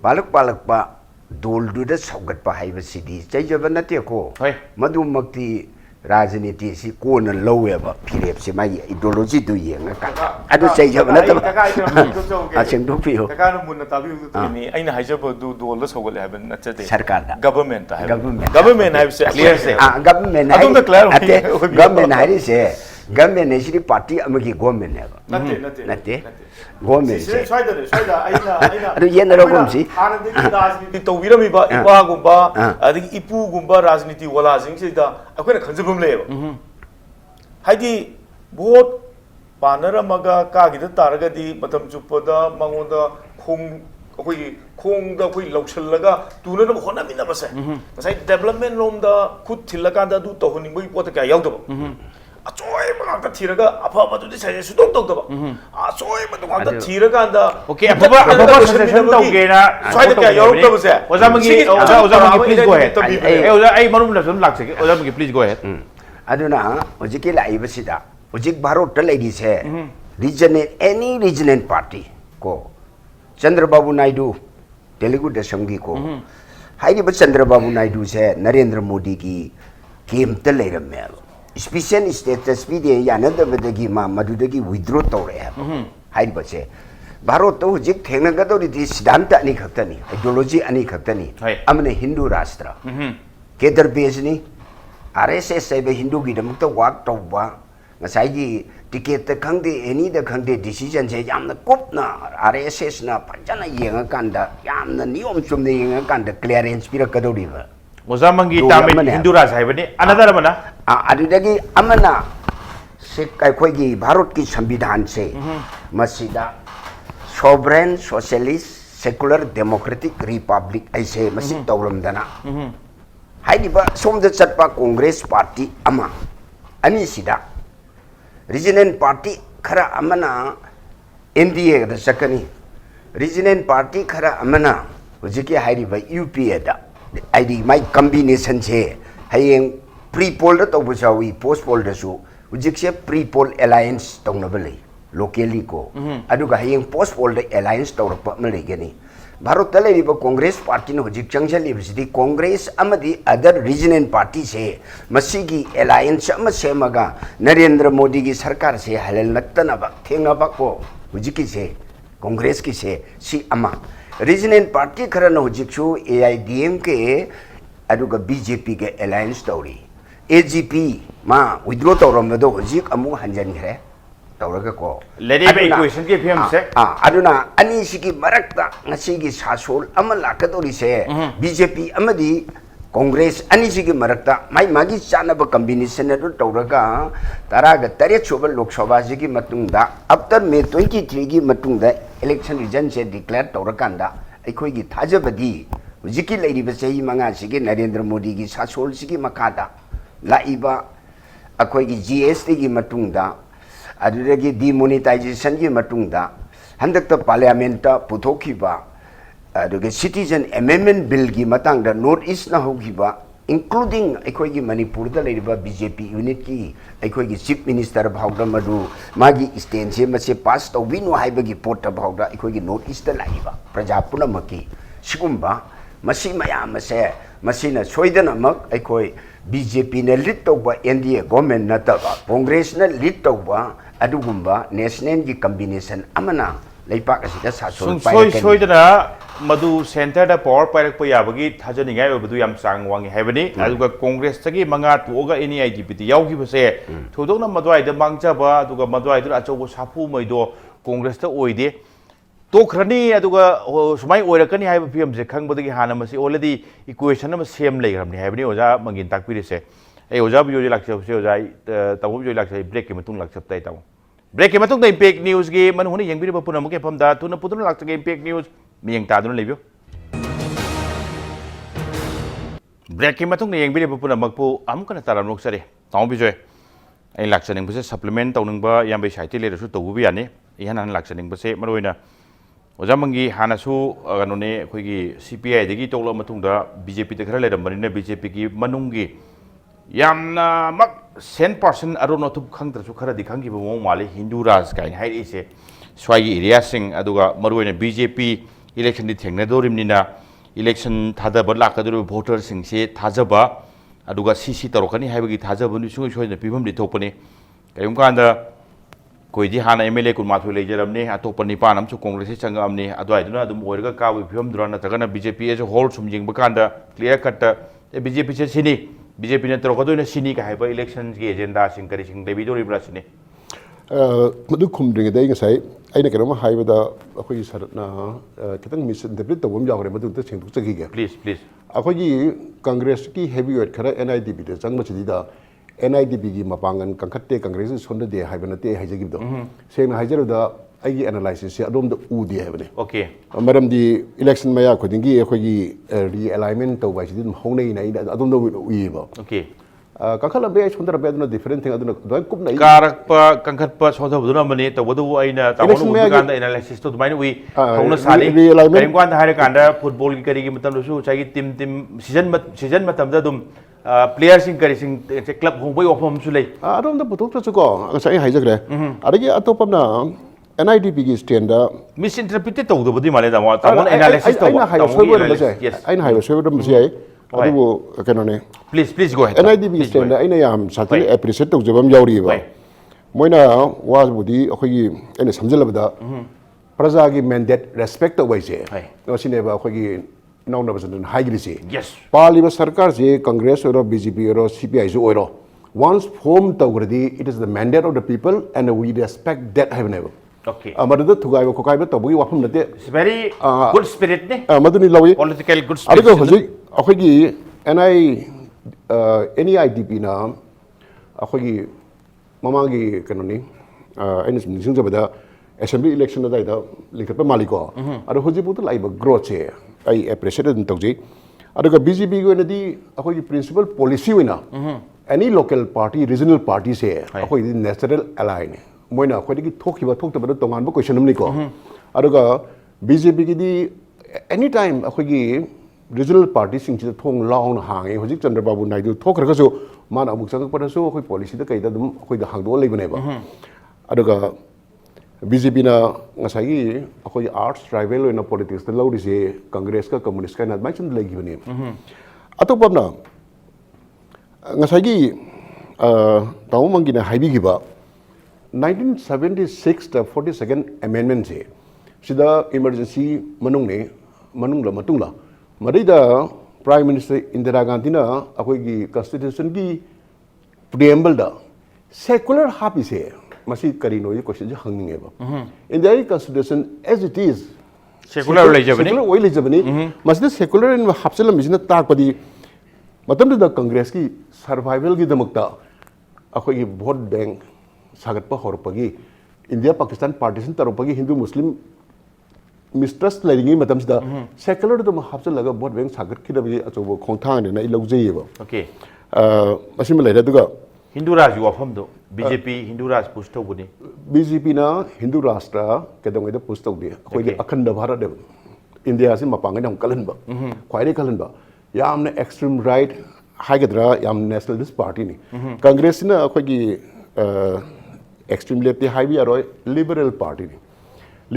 पालक दोलदुदा सौगटपा हाइबसिदी चैजब नतेको मधुमक्ति राजनीति से कोन लौवेबा फिरेप से माई आइडियोलॉजी दु येंगा अदु चैजब नतबा असेम दु पियो तकान मुन ताबि नि आइना हाइजब दु दोल सौगले हाइब नचते सरकार दा गवर्नमेंट हाइब से क्लियर से गवर्नमेंट अदुम द क्लियर गवर्नमेंट हाइरि से गवर्नमेंट ने पार्टी अमगी गवर्नमेंट है नते गवर्नमेंट से स्वाइदा आइना अदु येनरगुम सी आनंदी राजनीति तौबिरमिबा इपागुम्बा अदि इपुगुम्बा राजनीति वलाजिंग सिदा अखोइना खंजबम लेबा हाइदि भोट पानरमगा कागिदा तारगदी मतम चुपदा मंगोदा खोंग अखोइ खोंगदा अखोइ लौसलगा तुनन होनामिना बसे सै डेवलपमेंट रोमदा खुद थिलकांदा दु तोहनिबई पोत क्या यावदबा अचोय मगाक थीरगा अफबदुदि सजे सुदोक तोकदबा अचोय मदुगाक थीरगांदा ओके अफबा सजेशन तौगेना स्वाइदा क्या यावदबसे ओजामगी प्लीज गो अहेड ओजा आई मरुम लसम लाक्सके ओजामगी प्लीज गो अहेड अदुना होजिके लाइबसिदा उजिक भारत लेडी से रीजनल एनी रीजनल पार्टी को चंद्रबाबू नायडू तेलुगु दशमगी को हाइरिब चंद्रबाबू नायडू से नरेंद्र मोदी की केमत लेरमे स्पेशल स्टेटस पीदे यानदबदगी मा मदुदगी विड्रॉ तौरे हाइरिब से भारत तो हुजिक थेंगनगदौरिदि सिद्धांत अनि खक्तनी आइडियोलॉजी अनि खक्तनी अमने हिंदू राष्ट्र केदर बेजनी आरएसएस से हिंदू की दमक वाक तौबा ngसाइगी टिकेट खंगदे एनी द खंगदे डिसीजन से यामना कुपना आरएसएस ना फजना येंगा कांदा यामना नियम चुमने येंगा कांदा क्लियरेंस पिरकदौरिबा ओजामंगी तामिल हिंदू राज हाइबनी अनदर मना अदुदगी अमना से अखोगी भारत की संविधान से मसीदा sovereign socialist secular democratic republic ऐसे मसी तौरमदना हाइदिबा सोमद चटपा कांग्रेस पार्टी अमा अनि सिदा रीजनल पार्टी खरा अमना एनडीए द सकनी रीजनल पार्टी खरा अमना हुजिके हाइदिबा यूपीए दा आईडी माइ कॉम्बिनेशन से हयें प्री पोल द तौबुसावी पोस्ट पोल दसु हुजिके प्री पोल अलायंस तौनबले लोकली को अदुगा हयें पोस्ट पोल द अलायंस तौरप मलेगनी भारत लेरिबा कांग्रेस पार्टी ने हुजिक चंगजलिबसिदी कांग्रेस अमदी अदर रीजनल पार्टी से मसीगी अलायंस अम सेमगा नरेंद्र मोदी की सरकार से हलल नक्तनबा थेंगबा को हुजिकी से कांग्रेस की से सी अमा रीजनल पार्टी खरन हुजिकसु एआईडीएमके अदुगा बीजेपी के अलायंस तौरी एजीपी मा विड्रॉ तौरमदो हुजिक अमु हंजनखरे तौरगा को लेरिबे इक्वेशन के फिल्म से अदुना अनि सिगी मरक्ता ngasiगी सासोल अम लाकदोरी से बीजेपी अमदी कांग्रेस अनि सिगी मरक्ता माइ मागी चानब कॉम्बिनेशन अदु तौरगा तरागा तरेत सोब लोकसभा सिगी मतुंगदा आफ्टर मे 23 की मतुंगदा इलेक्शन रिजल्ट से डिक्लेयर तौरकांदा अखोइगी थाजबदी हुजिकी लेरिबे सही मंगा सिगी नरेंद्र मोदी की सासोल सिगी मकादा लाइबा अखोइगी जीएसटी की मतुंगदा अदुदगी डिमोनेटाइजेशन की मतुंगदा हंदक पार्लियामेंट पुथोखिबा अदुगे सिटीजन अमेंडमेंट बिल की मतंगदा नॉर्थ ईस्ट ना होगिबा इंक्लूडिंग अखोइगी मणिपुर दा लेरिबा बीजेपी यूनिट की अखोइगी चीफ मिनिस्टर भावदा मदु मागी स्टैंड से मसे पास तौबिनु हाइबगी पोर्ट भावदा अखोइगी नॉर्थ ईस्ट दा लाइबा प्रजा पुनमकी सिगुंबा मसी मयाम से मसीना सोइदनमक अखोइ बीजेपी ने लीड तौबा एनडीए गवर्नमेंट नतबा कांग्रेस ने लीड तौबा अदुगुंबा नेशनल की कॉम्बिनेशन अमना लेपाक असिदा सासोल सोई सोइदना मधु सेंटर दा पावर पायरक प याबगी थाजनिगाय ओबदु याम सांग वांगी हाइबनी अदुगा कांग्रेस तगी मंगा तुगा एनी आईडीपी याउगी बसे थोदोना मदवाय द मांगजाबा अदुगा मदवाय द अचौबो साफु मैदो कांग्रेस त ओइदे तोखरनी अदुगा सुमाय ओइरकनी हाइब फिल्म से खंगबदगी हाना मसी ऑलरेडी इक्वेशन म सेम लेग्रमनी हाइबनी ओजा मंगिन ताकपिरिसे ए ओजा बियो लाक्सबसे ओजा तबो बियो लाक्सै ब्रेक के मतुंग लाक्सबताय ताव ब्रेक के मतुंग द इम्पैक्ट न्यूज गे मन हुने यंगबिरबा पुनमुके फमदा तुना पुतुन लाक्सगे इम्पैक्ट न्यूज मियंग तादुन लेबियो ब्रेक के मतुंग यंगबिरबा पुनमकपु अमुकना ताराम लोकसरे ताव Bijoy ai laksaning bese supplement tawningba yambe saite le su tobu yani ihan laksaning bese maroina ojamangi hanasu ganone khoigi CPI degi toklo matungda BJP te khara lerambanina BJP ki manungi yamna mak 10% arono thup khangtra su khara dikhangi bo mali Hindu Raj kain hai ise swagi area sing aduga maroina BJP election di thengna dorimnina election thada ba lakaduru voter sing se thajaba aduga CC tarokani haibagi thajabuni sungi soina pibam di thopani kayum kanda koidi hana MLA kun mathu lejeramni atopani panam su congress changamni adwai duna adum oirga ka pibam durana tagana BJP as a whole sumjing bakanda clear cut BJP se sini BJP ne tarokadoina sini ka haiba elections gi agenda sing kari sing debi dori brasini madu khumdring dai ngasai aina kenoma haibada akoi saratna kitang misinterpret tawum jawre madu ta singduk chagi ge please अखोगी Congress की heavyweight खरा NIDP दे चंगमचिदा NIDP की मपांगन कंखत्ते कांग्रेस सोंद दे हाइबनते हाइजगिबदो Seng हाइजरदा आइगी analysis से अदोम the उदी हाइबने okay मरम दी election मया खोदिंगी अखोगी realignment तौबाइसिदि होंगनै नै अदोम द उइबो ओके कंखला बे सोंदर बे अदुना डिफरेंट थिंग अदुना दोय कुपनै काrakpa kangkhatpa sothobuduna mani tawadu aina tawonu ganda analysis to dumain wi thongna sali karim kwan hare kanda football ki kari ki matam su chagi team season matam da dum player sing kari sing club hong bai ofam su lei ꯑꯗꯣꯝꯗ ꯄꯨꯊꯣꯛꯇ꯭ꯔꯁꯨ ꯀꯣ ꯉꯁꯥꯏ ꯑꯩ ꯍꯥꯏꯖꯈ꯭ꯔꯦ ꯑꯗꯒꯤ ꯑꯇꯣꯞꯄ ꯑꯃꯅ NIDPꯒꯤ stand misinterpreted ꯇꯧꯗꯕꯗꯤ ꯃꯥꯜꯂꯦ ꯇꯥꯃꯣ ꯇꯥꯃꯣꯅ analysis ꯇꯧꯕ ꯑꯩꯅ ꯍꯥꯏꯕ ꯁꯣꯏꯕ ꯑꯣꯏꯔꯝꯕꯁꯦ ꯑꯩꯅ ꯍꯥꯏꯕ ꯁꯣꯏꯕ ꯑꯣꯏꯔꯝꯕꯁꯦ ꯌꯥꯏ ꯑꯗꯨꯕꯨ ꯀꯩꯅꯣꯅꯦ please go ahead NIDPꯒꯤ ꯁ꯭ꯇꯦꯟꯗ ꯑꯩꯅ ꯌꯥꯝ ꯁꯥꯊꯤꯅ ꯍꯣꯏ. ꯑꯦꯄ꯭ꯔꯤꯁꯤꯌꯦꯠ ꯇꯧꯖꯕ ꯑꯃ ꯌꯥꯎꯔꯤꯑꯕ ꯃꯣꯏꯅ ꯋꯥꯕꯨꯗꯤ ꯑꯩꯈꯣꯏꯒꯤ ꯑꯩꯅ ꯁꯝꯖꯜꯂꯕꯗ ꯄ꯭ꯔꯖꯥꯒꯤ ꯃꯦꯟꯗꯦꯠ ꯔꯦꯁꯄꯦꯛ ꯇꯧꯕ ꯍꯥꯏꯁꯦ ꯍꯣꯏ. ꯃꯁꯤꯅꯦꯕ ꯑꯩꯈꯣꯏꯒꯤ ꯏꯅꯥꯎꯅꯕꯁꯤꯡꯅ ꯍꯥꯏꯈ꯭ꯔꯤꯁꯤ Yes. ꯄꯥꯜꯂꯤꯕ ꯁꯔꯀꯥꯔꯁꯤ ꯀꯪꯒ꯭ꯔꯦꯁ ꯑꯣꯏꯔꯣ BJP ꯑꯣꯏꯔꯣ CPIꯁꯨ ꯑꯣꯏꯔോ once form ꯇꯧꯈ꯭ꯔꯗꯤ it is the mandate of the people and we respect that ꯍꯥꯏꯕꯅꯦꯕ okay ꯃꯗꯨꯗ ꯊꯨꯒꯥꯏꯕ ꯈꯣꯠꯀꯥꯏꯕ ꯇꯧꯕꯒꯤ ꯋꯥꯐꯝ ꯅꯠꯇꯦ it's very good spirit ne ꯃꯗꯨꯅꯤ ꯂꯧꯏ political good spirit ꯑꯗꯨꯒ ꯍꯧꯖꯤꯛ ꯑꯩꯈꯣꯏꯒꯤ NIDPꯅ ꯑꯩꯈꯣꯏꯒꯤ ꯃꯃꯥꯡꯒꯤ ꯀꯩꯅꯣꯅꯤ ꯑꯩꯅ ꯁꯨꯝ ꯅꯤꯡꯁꯤꯡꯖꯕꯗ ꯑꯦꯁꯦꯝꯕ꯭ꯂꯤ ꯏꯂꯦꯛꯁꯟ ꯑꯗꯨꯋꯥꯏꯗ ꯂꯤꯡꯈꯠꯄ ꯃꯥꯜꯂꯤꯀꯣ ꯑꯗꯣ ꯍꯧꯖꯤꯛꯐꯥꯎꯗ ꯂꯥꯛꯏꯕ ꯒ꯭ꯔꯣꯠꯁꯦ ꯑꯩ ꯑꯦꯄ꯭ꯔꯤꯁꯤꯌꯦꯠ ꯑꯗꯨꯝ ꯇꯧꯖꯩ ꯑꯗꯨꯒ BJPꯒꯤ ꯑꯣꯏꯅꯗꯤ ꯑꯩꯈꯣꯏꯒꯤ ꯄ꯭ꯔꯤꯟꯁꯤꯄꯜ ꯄꯣꯂꯤꯁꯤ ꯑꯣꯏꯅ ꯑꯦꯅꯤ ꯂꯣꯀꯦꯜ ꯄꯥꯔꯇꯤ ꯔꯤꯖꯅꯦꯜ ꯄꯥꯔꯇꯤꯁꯦ ꯑꯩꯈꯣꯏꯒꯤ ꯅꯦꯆꯔꯦꯜ ꯑꯦꯂꯥꯏꯅꯤ ꯃꯣꯏꯅ ꯑꯩꯈꯣꯏꯗꯒꯤ ꯊꯣꯛꯈꯤꯕ ꯊꯣꯛꯇꯕꯗ ꯇꯣꯉꯥꯟꯕ ꯀꯣꯏꯁꯟ ꯑꯃꯅꯤꯀꯣ ꯑꯗꯨꯒ BJPꯒꯤꯗꯤ ꯑꯦꯅꯤ ꯇꯥꯏꯝ ꯑꯩꯈꯣꯏꯒꯤ ꯔꯤꯖꯅꯦꯜ ꯄꯥꯔꯇꯤꯁꯤꯡꯁꯤꯗ ꯊꯣꯡ ꯂꯥꯎꯅ ꯍꯥꯡꯉꯦ ꯍꯧꯖꯤꯛ ꯆꯟꯗ꯭ꯔꯕꯥꯕꯨ ꯅꯥꯏꯗꯨ ꯊꯣꯛꯈ꯭ꯔꯒꯁꯨ ꯃꯥꯅ ꯑꯃꯨꯛ ꯆꯪꯉꯛꯄꯗꯁꯨ ꯑꯩꯈꯣꯏ ꯄꯣꯂꯤꯁꯤꯗ ꯀꯩꯗ ꯑꯗꯨꯝ ꯑꯩꯈꯣꯏꯗ ꯍꯥꯡꯗꯣꯛꯑ ꯂꯩꯕꯅꯦꯕ ꯑꯗꯨꯒ BJPꯅ ꯉꯁꯥꯏꯒꯤ ꯑꯩꯈꯣꯏꯒꯤ ꯑꯥꯔꯠꯁ ꯇ꯭ꯔꯥꯏꯕꯦꯜ ꯑꯣꯏꯅ ꯄꯣꯂꯤꯇꯤꯛꯁꯇ ꯂꯧꯔꯤꯁꯦ ꯀꯪꯒ꯭ꯔꯦꯁꯀ ꯀꯝꯃꯨꯅꯤꯁꯀ ꯑꯗꯨꯃꯥꯏꯅ ꯁꯨꯝ ꯂꯩꯈꯤꯕꯅꯦ ꯑꯇꯣꯞꯄ ꯑꯃꯅ ꯉꯁꯥꯏꯒꯤ ꯇꯥꯃꯣ ꯃꯪꯒꯤꯅ ꯍꯥꯏꯕꯤꯈꯤꯕ 1976ꯗ 42nd ꯑꯦꯃꯦꯟꯃꯦꯟꯁꯦ ꯁꯤꯗ ꯏꯃꯔꯖꯦꯟꯁꯤ ꯃꯅꯨꯡꯂ ꯃꯇꯨꯡꯂ ꯃꯗꯩꯗ ꯄ꯭ꯔꯥꯏꯝ ꯃꯤꯅꯤꯁꯇꯔ ꯏꯟꯗꯤꯔꯥ ꯒꯥꯟꯙꯤꯅ ꯑꯩꯈꯣꯏꯒꯤ ꯀꯟꯁꯇꯤꯇ꯭ꯌꯨꯁꯟꯒꯤ ꯄ꯭ꯔꯤꯑꯦꯝꯕꯜꯗ ꯁꯦꯀꯨꯂꯔ ꯍꯥꯞꯄꯤꯁꯦ ꯃꯁꯤ ꯀꯔꯤꯅꯣ ꯀꯣꯏꯁꯟꯁꯦ ꯍꯪꯅꯤꯡꯉꯦꯕ ꯏꯟꯗꯤꯌꯥꯒꯤ ꯀꯟꯁꯇꯤꯇ꯭ꯌꯨꯁꯟ ꯑꯦज ꯏꯠ ꯏज secular ꯂꯩꯖꯕꯅꯤ ꯁꯦꯀꯨꯂꯔ ꯑꯣꯏ ꯂꯩꯖꯕꯅꯤ ꯃꯁꯤꯗ ꯁꯦꯀꯨꯂꯔ ꯑꯣꯏꯅ ꯍꯥꯞꯆꯤꯜꯂꯝꯃꯤꯁꯤꯅ ꯇꯥꯛꯄꯗꯤ ꯃꯇꯝꯗꯨꯗ ꯀꯪꯒ꯭ꯔꯦꯁꯀꯤ ꯁꯔꯚꯥꯏꯚꯦꯜꯒꯤꯗꯃꯛꯇ ꯑꯩꯈꯣꯏꯒꯤ ꯚꯣꯠ ꯕꯦꯡꯛ ꯁꯥꯒꯠꯄ ꯍꯧꯔꯛꯄꯒꯤ ꯏꯟꯗꯤꯌꯥ ꯄꯥꯀꯤꯁꯇꯥꯟ ꯄꯥꯔꯇꯤꯁꯟ ꯇꯧꯔꯛꯄꯒꯤ hindu muslim mistrust ꯂꯩꯔꯤꯉꯩ ꯃꯇꯝꯁꯤꯗ ꯁꯦꯀꯨꯂꯔꯗ ꯍꯥꯞꯆꯤꯜꯂꯒ ꯚꯣꯠ ꯕꯦꯡꯛ ꯁꯥꯒꯠꯈꯤꯗꯕꯒꯤ ꯑꯆꯧꯕ ꯈꯣꯡꯊꯥꯡꯅꯦꯅ ꯑꯩ ꯂꯧꯖꯩꯌꯦꯕ okay ꯃꯁꯤꯃ ꯂꯩꯔꯦ ꯑꯗꯨꯒ hindu raj wafamdo BJP hindu raj push tawbuni BJPꯅ hindu Rashtra ꯀꯩꯗꯧꯉꯩꯗ ꯄꯨꯁ ꯇꯧꯗꯦ ꯑꯩꯈꯣꯏꯒꯤ ꯑꯈꯟꯗ ꯚꯥꯔꯠꯅꯦꯕ ꯏꯟꯗꯤꯌꯥꯁꯤ ꯃꯄꯥꯡꯒꯩ ꯌꯥꯝ ꯀꯜꯍꯟꯕ ꯈ꯭ꯋꯥꯏꯗꯒꯤ ꯀꯜꯍꯟꯕ ꯌꯥꯝꯅ ꯑꯦꯛꯁꯇ꯭रीम ꯔꯥꯏꯠ ꯍꯥꯏꯒꯗ꯭ꯔꯥ ꯌꯥꯝ ꯅꯦꯁꯅꯦलिꯁ ꯄꯥꯔꯇꯤꯅꯤ ꯀꯪꯒ꯭ꯔꯦꯁꯁꯤꯅ ꯑꯩꯈꯣꯏꯒꯤ ꯑꯦꯛꯁꯇ꯭रीम ꯂꯦꯐꯇꯤ ꯍꯥꯏꯕ ꯌꯥꯔꯣꯏ ꯂꯤꯕꯔꯦꯜ ꯄꯥꯔꯇꯤꯅꯤ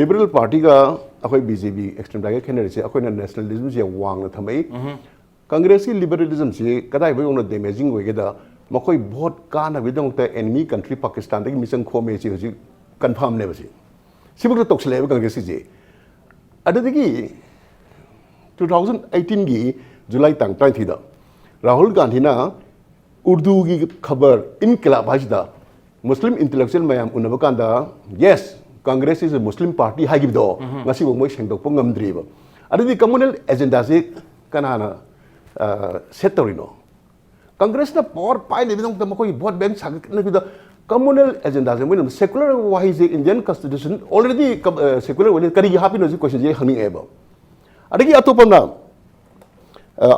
ꯂꯤꯕꯔꯦꯜ ꯄꯥꯔꯇꯤꯒ ꯑꯩꯈꯣꯏ BJP ꯑꯦꯛꯁꯇ꯭रीम ꯔꯥꯏꯠꯒ ꯈꯦꯠꯅꯔꯤꯁꯦ ꯑꯩꯈꯣꯏꯅ ꯅꯦꯁꯅꯦꯂꯤꯖꯝꯁꯦ ꯌꯥꯝ ꯋꯥꯡꯅ ꯊꯝꯃꯛꯏ ꯀꯪꯒ꯭ꯔꯦꯁꯀꯤ ꯂꯤꯕꯔꯦꯂꯤꯖꯝꯁꯤ ꯀꯗꯥꯏꯐꯥꯎ ꯌꯧꯅ ꯗꯦꯃꯦꯖꯤꯡ ꯑꯣꯏꯒꯦꯗ ꯃꯈꯣꯏ ꯚꯣꯠ ꯀꯥꯅꯕꯒꯤꯗꯃꯛꯇ ꯑꯦꯅꯤꯃꯤ ꯀꯟꯇ꯭ꯔꯤ ꯄꯥꯀꯤꯁꯇꯥꯟꯗꯒꯤ ꯃꯤꯆꯪ ꯈꯣꯝꯃꯦꯁꯤ ꯍꯧꯖꯤꯛ ꯀꯟꯐꯥꯔꯝꯅꯦꯕ ꯁꯤ ꯁꯤꯐꯥꯎꯗ ꯇꯧꯁꯤꯜꯂꯛꯑꯦꯕ ꯀꯪꯒ꯭ꯔꯦꯁꯀꯤꯁꯦ ꯑꯗꯨꯗꯒꯤ 2018ꯒꯤ ꯖꯨꯂꯥꯏ ꯇꯥꯡ 23ꯗ ꯔꯥꯍꯨꯜ ꯒꯥꯟꯙꯤꯅ ꯎꯔꯗꯨꯒꯤ ꯈꯕꯔ ꯏꯟꯀꯤꯂꯥꯕ ꯍꯥꯏꯁꯤꯗ ꯃꯨꯁꯂꯤꯝ ꯏꯟꯇꯦꯂꯦꯛꯆꯨꯑꯦꯜ ꯃꯌꯥꯝ ꯎꯅꯕ ꯀꯥꯟꯗ ꯌꯦꯁ ꯀꯪꯒ꯭ꯔꯦꯁ ꯏꯁ ꯃꯨꯁꯂꯤꯝ ꯄꯥꯔꯇꯤ ꯍꯥꯏꯈꯤꯕꯗꯣ ꯉꯁꯤꯐꯥꯎ ꯃꯣꯏ ꯁꯦꯡꯗꯣꯛꯄ ꯉꯝꯗ꯭ꯔꯤꯕ ꯑꯗꯨꯗꯤ ꯀꯝꯃꯨꯅꯦꯜ ꯑꯦꯖꯦꯟꯗꯥꯁꯤ ꯀꯅꯥꯅ ꯁꯦꯠ ꯇꯧꯔꯤꯅꯣ ꯀꯪꯒ꯭ꯔꯦꯁꯅ ꯄꯥꯋꯔ ꯄꯥꯏꯅꯕꯒꯤꯗꯃꯛꯇ ꯃꯈꯣꯏꯒꯤ ꯚꯣꯠ ꯕꯦꯡꯛ ꯁꯥꯒꯠꯅꯕꯤꯗ ꯀꯝꯃꯨꯅꯦꯜ ꯑꯦꯖꯦꯟꯗꯥꯁꯦ ꯃꯣꯏꯅ ꯁꯦꯀꯨꯂꯔ ꯋꯥꯍꯩꯁꯦ ꯏꯟꯗꯤꯌꯟ ꯀꯟꯁꯇꯤꯇ꯭ꯌꯨꯁꯟ ꯑꯣꯜꯔꯦꯗꯤ ꯁꯦꯀꯨꯂꯔ ꯑꯣꯏꯅ ꯀꯔꯤꯒꯤ ꯍꯥꯞꯄꯤꯅꯣ ꯁꯤ ꯀꯣꯏꯁꯟꯁꯦ ꯍꯪꯅꯤꯡꯉꯛꯑꯦꯕ ꯑꯗꯒꯤ ꯑꯇꯣꯞꯄ ꯑꯃꯅ